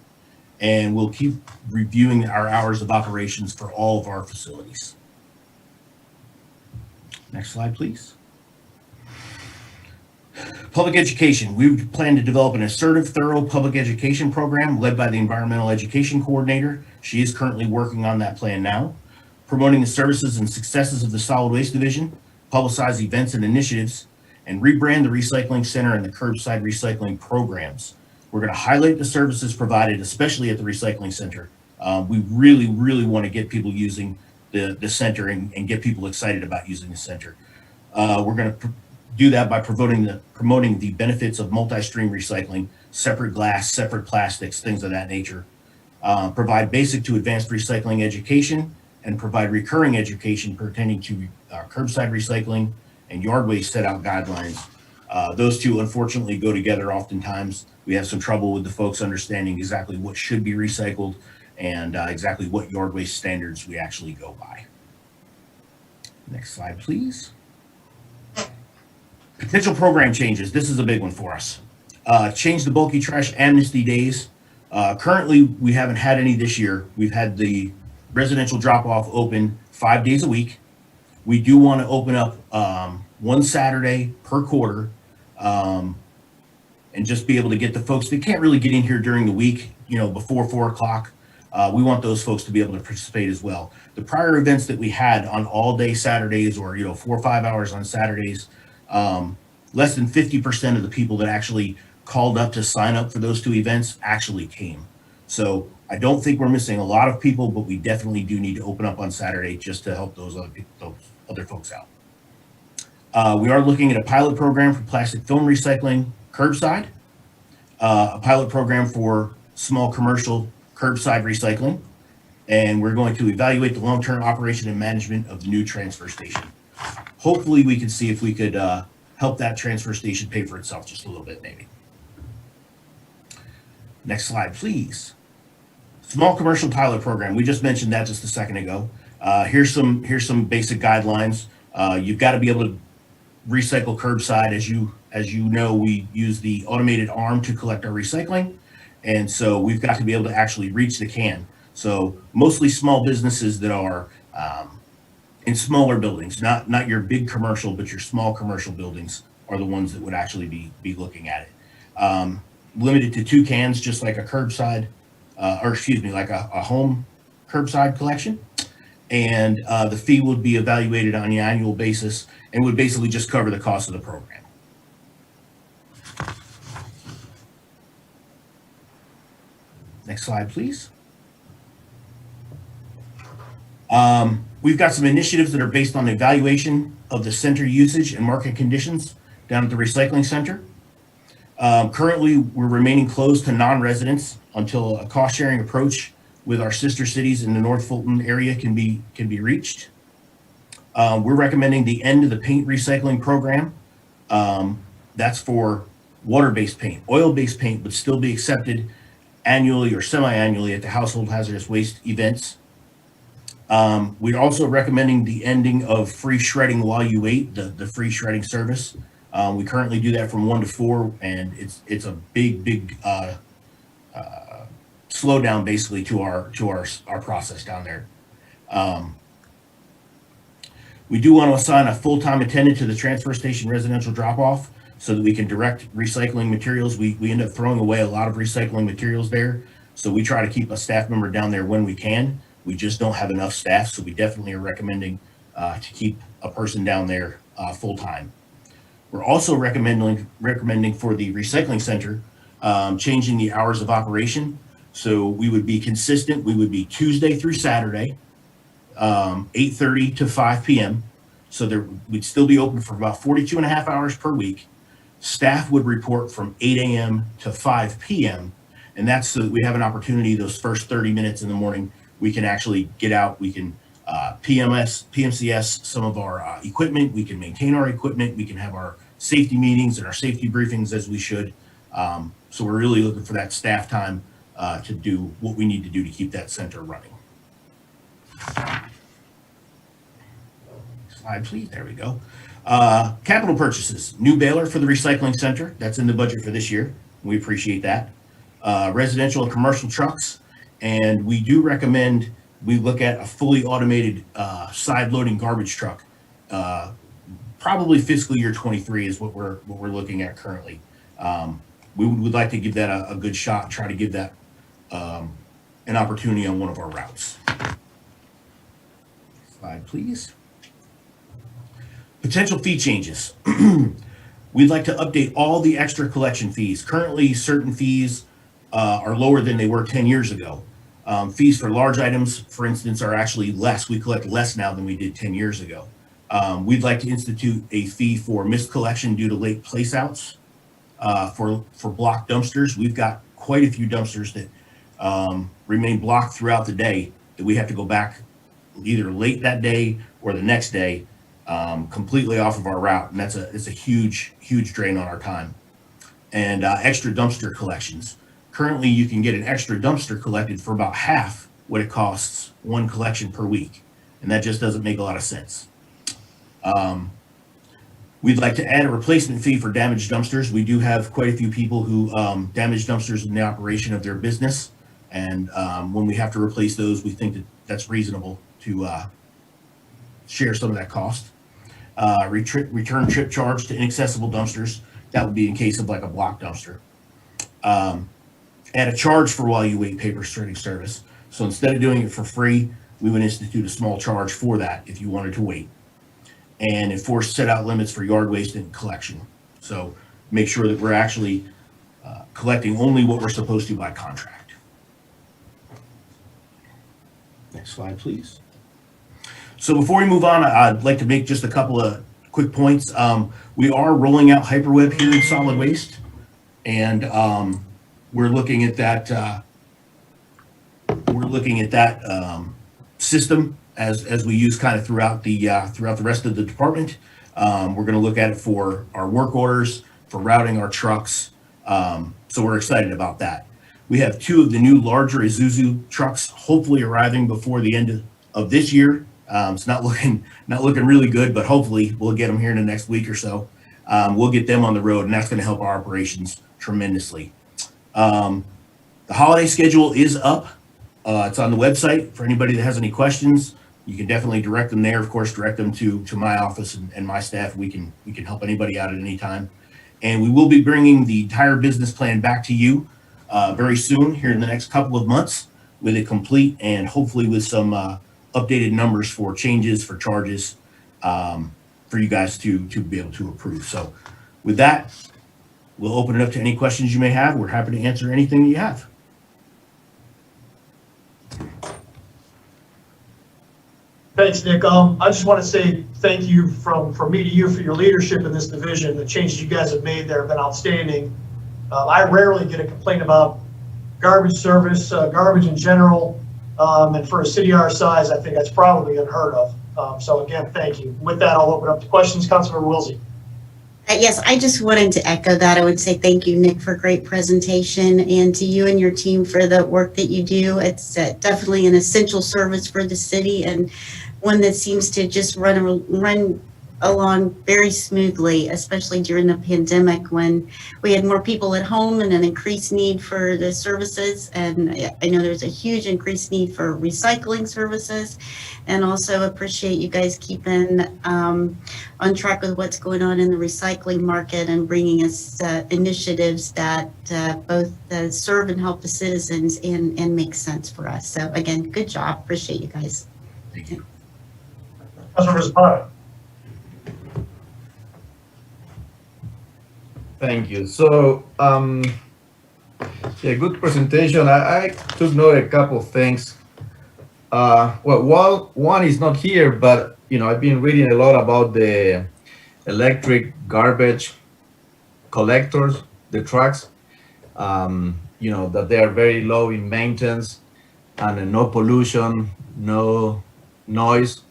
And we'll keep reviewing our hours of operations for all of our facilities. Next slide, please. Public education. We plan to develop an assertive, thorough public education program led by the environmental education coordinator. She is currently working on that plan now. Promoting the services and successes of the solid waste division, publicize events and initiatives, and rebrand the recycling center and the curbside recycling programs. We're going to highlight the services provided, especially at the recycling center. We really, really want to get people using the center and get people excited about using the center. We're going to do that by promoting the benefits of multi-stream recycling, separate glass, separate plastics, things of that nature. Provide basic to advanced recycling education, and provide recurring education pertaining to curbside recycling and yard waste set out guidelines. Those two unfortunately go together oftentimes. We have some trouble with the folks understanding exactly what should be recycled and exactly what yard waste standards we actually go by. Next slide, please. Potential program changes. This is a big one for us. Change the bulky trash amnesty days. Currently, we haven't had any this year. We've had the residential drop-off open 5 days a week. We do want to open up one Saturday per quarter and just be able to get the folks that can't really get in here during the week, before 4 o'clock. We want those folks to be able to participate as well. The prior events that we had on all day Saturdays or 4 or 5 hours on Saturdays, less than 50% of the people that actually called up to sign up for those two events actually came. So I don't think we're missing a lot of people, but we definitely do need to open up on Saturday just to help those other folks out. We are looking at a pilot program for plastic film recycling curbside, a pilot program for small commercial curbside recycling, and we're going to evaluate the long-term operation and management of the new transfer station. Hopefully we can see if we could help that transfer station pay for itself just a little bit, maybe. Next slide, please. Small commercial pilot program. We just mentioned that just a second ago. Here's some basic guidelines. You've got to be able to recycle curbside. As you know, we use the automated arm to collect our recycling. And so we've got to be able to actually reach the can. So mostly small businesses that are in smaller buildings, not your big commercial, but your small commercial buildings are the ones that would actually be looking at it. limited to 2 cans, just like a curbside, like a home curbside collection. And the fee would be evaluated on an annual basis and would basically just cover the cost of the program. Next slide, please. We've got some initiatives that are based on the evaluation of the center usage and market conditions down at the recycling center. Currently, we're remaining closed to non-residents until a cost-sharing approach with our sister cities in the North Fulton area can be reached. We're recommending the end of the paint recycling program. That's for water-based paint. Oil-based paint would still be accepted annually or semi-annually at the household hazardous waste events. We're also recommending the ending of free shredding while you wait, the free shredding service. We currently do that from 1 to 4, and it's a big slowdown basically to our process down there. We do want to assign a full-time attendant to the transfer station residential drop-off so that we can direct recycling materials. We end up throwing away a lot of recycling materials there, so we try to keep a staff member down there when we can. We just don't have enough staff, so we definitely are recommending to keep a person down there full-time. We're also recommending for the recycling center changing the hours of operation. So we would be consistent. We would be Tuesday through Saturday, 8:30 to 5 p.m. So we'd still be open for about 42 and a half hours per week. Staff would report from 8 a.m. to 5 p.m. And that's so that we have an opportunity those first 30 minutes in the morning. We can actually get out. We can PMCS some of our equipment. We can maintain our equipment. We can have our safety meetings and our safety briefings as we should. So we're really looking for that staff time to do what we need to do to keep that center running. Slide, please. There we go. Capital purchases. New baler for the recycling center. That's in the budget for this year. We appreciate that. Residential and commercial trucks. And we do recommend we look at a fully automated side loading garbage truck. Probably fiscal year 23 is what we're looking at currently. We would like to give that a good shot, try to give that an opportunity on one of our routes. Slide, please. Potential fee changes. We'd like to update all the extra collection fees. Currently, certain fees are lower than they were 10 years ago. Fees for large items, for instance, are actually less. We collect less now than we did 10 years ago. We'd like to institute a fee for missed collection due to late placeouts. For blocked dumpsters, we've got quite a few dumpsters that remain blocked throughout the day that we have to go back either late that day or the next day, completely off of our route, and it's a huge drain on our time. And extra dumpster collections. Currently, you can get an extra dumpster collected for about half what it costs one collection per week, and that just doesn't make a lot of sense. We'd like to add a replacement fee for damaged dumpsters. We do have quite a few people who damage dumpsters in the operation of their business, and when we have to replace those, we think that that's reasonable to share some of that cost. Return trip charge to inaccessible dumpsters. That would be in case of like a blocked dumpster. Add a charge for while you wait paper shredding service. So instead of doing it for free, we would institute a small charge for that if you wanted to wait. And enforce set out limits for yard waste and collection. So make sure that we're actually collecting only what we're supposed to by contract. Next slide, please. So before we move on, I'd like to make just a couple of quick points. We are rolling out Hyperweb here in solid waste, and we're looking at that. System as we use kind of throughout the rest of the department. We're going to look at it for our work orders, for routing our trucks. So we're excited about that. We have 2 of the new larger Isuzu trucks hopefully arriving before the end of this year. It's not looking really good, but hopefully we'll get them here in the next week or so. We'll get them on the road, and that's going to help our operations tremendously. The holiday schedule is up. It's on the website for anybody that has any questions. You can definitely direct them there. Of course, direct them to my office and my staff. We can help anybody out at any time. And we will be bringing the entire business plan back to you very soon, here in the next couple of months, with it complete and hopefully with some updated numbers for changes, for charges, for you guys to be able to approve. So with that, we'll open it up to any questions you may have. We're happy to answer anything you have. Thanks, Nick. I just want to say thank you from me to you for your leadership in this division. The changes you guys have made there have been outstanding. I rarely get a complaint about garbage service, garbage in general, and for a city our size, I think that's probably unheard of. So again, thank you. With that, I'll open up to questions. Councilmember Wilsey. Yes, I just wanted to echo that. I would say thank you, Nick, for a great presentation, and to you and your team for the work that you do. It's definitely an essential service for the city, and one that seems to just run along very smoothly, especially during the pandemic when we had more people at home and an increased need for the services. And I know there's a huge increased need for recycling services, and also appreciate you guys keeping on track with what's going on in the recycling market and bringing us initiatives that both serve and help the citizens and make sense for us. So again, good job. Appreciate you guys. Thank you. Councilmember Zapata. Thank you. So, yeah, good presentation. I took note of a couple of things. Well, one is not here, but I've been reading a lot about the electric garbage collectors, the trucks. That they are very low in maintenance and no pollution, no noise.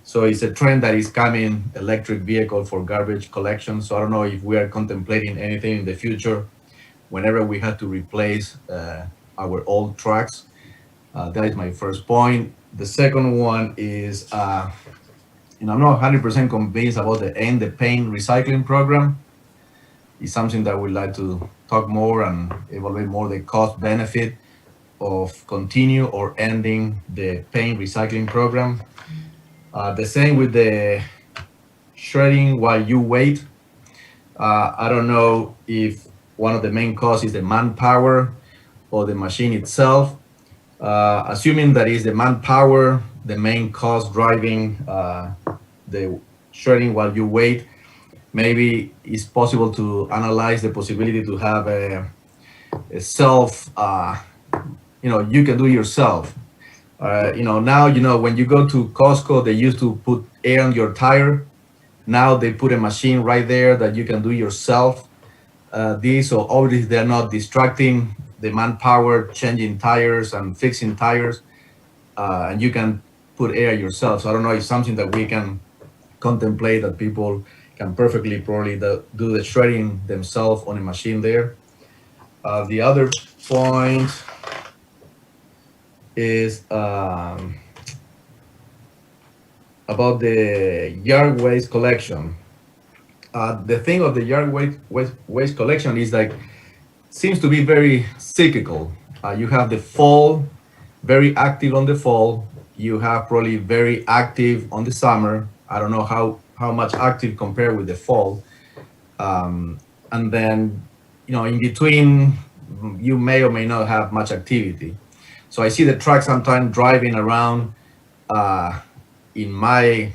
So it's a trend that is coming, electric vehicle for garbage collection. So I don't know if we are contemplating anything in the future whenever we have to replace our old trucks. That is my first point. The second one is, I'm not 100% convinced about the paint recycling program. It's something that we'd like to talk more and evaluate more the cost benefit of continue or ending the paint recycling program. The same with the shredding while you wait. I don't know if one of the main costs is the manpower or the machine itself. Assuming that is the manpower, the main cost driving the shredding while you wait, maybe it's possible to analyze the possibility to have a self, you can do yourself. Now, when you go to Costco, they used to put air on your tire. Now they put a machine right there that you can do yourself. So obviously they're not distracting the manpower, changing tires and fixing tires. And you can put air yourself. So I don't know if something that we can contemplate that people can perfectly probably do the shredding themselves on a machine there. The other point is about the yard waste collection. The thing of the yard waste collection is like, seems to be very cyclical. You have the fall, very active on the fall. You have probably very active on the summer. I don't know how much active compared with the fall. And then, in between, you may or may not have much activity. So I see the truck sometimes driving around in my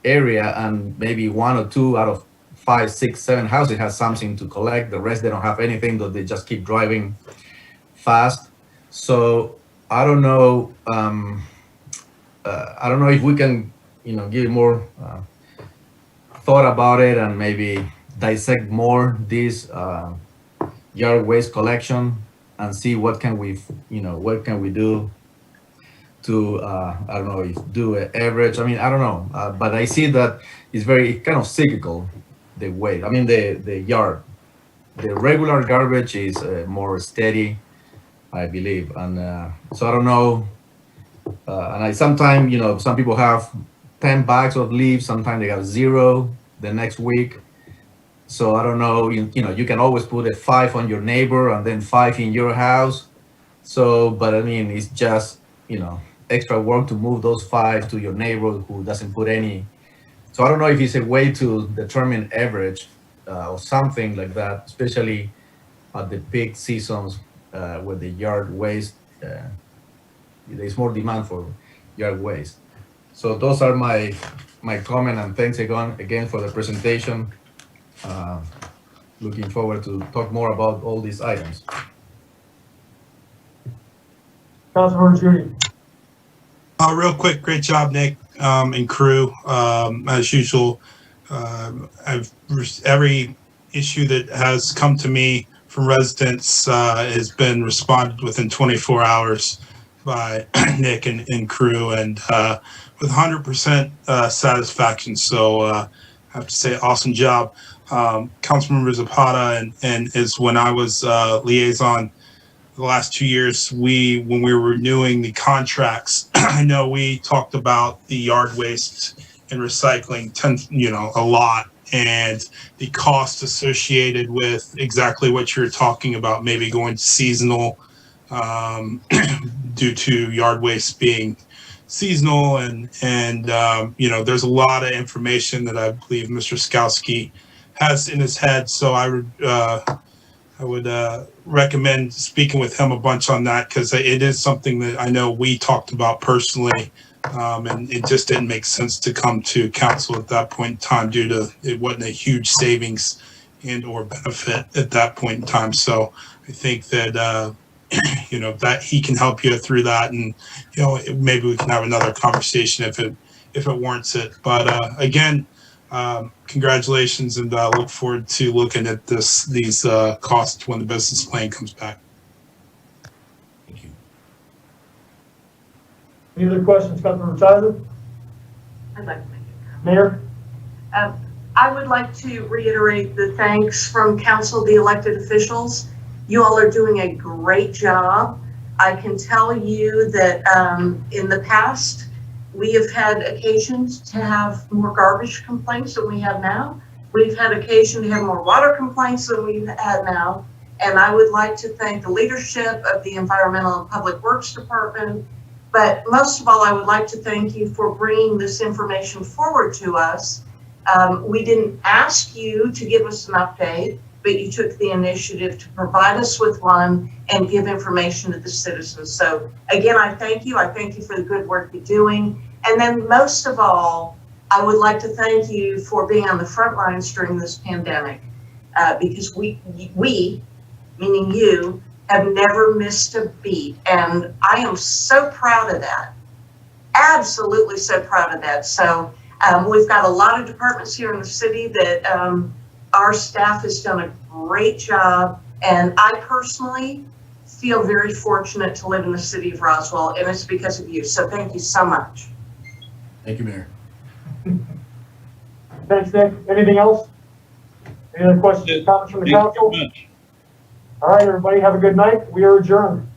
area, and maybe 1 or 2 out of 5, 6, 7 houses has something to collect. The rest, they don't have anything, though they just keep driving fast. So I don't know. I don't know if we can, give more thought about it and maybe dissect more this yard waste collection and see what can we do to I don't know, if do an average. I mean, I don't know, but I see that it's very kind of cyclical, the weight. I mean, the yard, the regular garbage is more steady, I believe, and so I don't know. And I sometimes, some people have 10 bags of leaves, sometimes they have 0 the next week. So I don't know, you can always put a 5 on your neighbor and then 5 in your house. So, but I mean, it's just, extra work to move those 5 to your neighbor who doesn't put any. So I don't know if it's a way to determine average or something like that, especially at the peak seasons with the yard waste. There's more demand for yard waste. So those are my comment, and thanks again for the presentation. Looking forward to talk more about all these items. Councilmember Judy. Real quick, great job, Nick, and crew. As usual, every issue that has come to me from residents has been responded within 24 hours by Nick and crew, and with 100% satisfaction. So I have to say, awesome job. Councilmember Zapata, and is when I was liaison the last 2 years, when we were renewing the contracts, I know we talked about the yard waste and recycling a lot, and the cost associated with exactly what you're talking about, maybe going to seasonal due to yard waste being seasonal, and there's a lot of information that I believe Mr. Skowski has in his head. So I would recommend speaking with him a bunch on that, because it is something that I know we talked about personally, and it just didn't make sense to come to council at that point in time due to it wasn't a huge savings and or benefit at that point in time. So I think that that he can help you through that, and maybe we can have another conversation if it warrants it. But again, congratulations, and look forward to looking at these costs when the business plan comes back. Thank you. Any other questions, Councilmember Childs? I'd like to make it. Mayor? I would like to reiterate the thanks from council, the elected officials. You all are doing a great job. I can tell you that in the past, we have had occasions to have more garbage complaints than we have now. We've had occasion to have more water complaints than we've had now. And I would like to thank the leadership of the Environmental and Public Works Department. But most of all, I would like to thank you for bringing this information forward to us. We didn't ask you to give us an update, but you took the initiative to provide us with one and give information to the citizens. So again, I thank you. I thank you for the good work you're doing. And then most of all, I would like to thank you for being on the front lines during this pandemic, because we, meaning you, have never missed a beat. And I am so proud of that. Absolutely so proud of that. So we've got a lot of departments here in the city that our staff has done a great job. And I personally feel very fortunate to live in the city of Roswell, and it's because of you. So thank you so much. Thank you, Mayor. Thanks, Nick. Anything else? Any other questions or comments from the council? All right, everybody, have a good night. We are adjourned.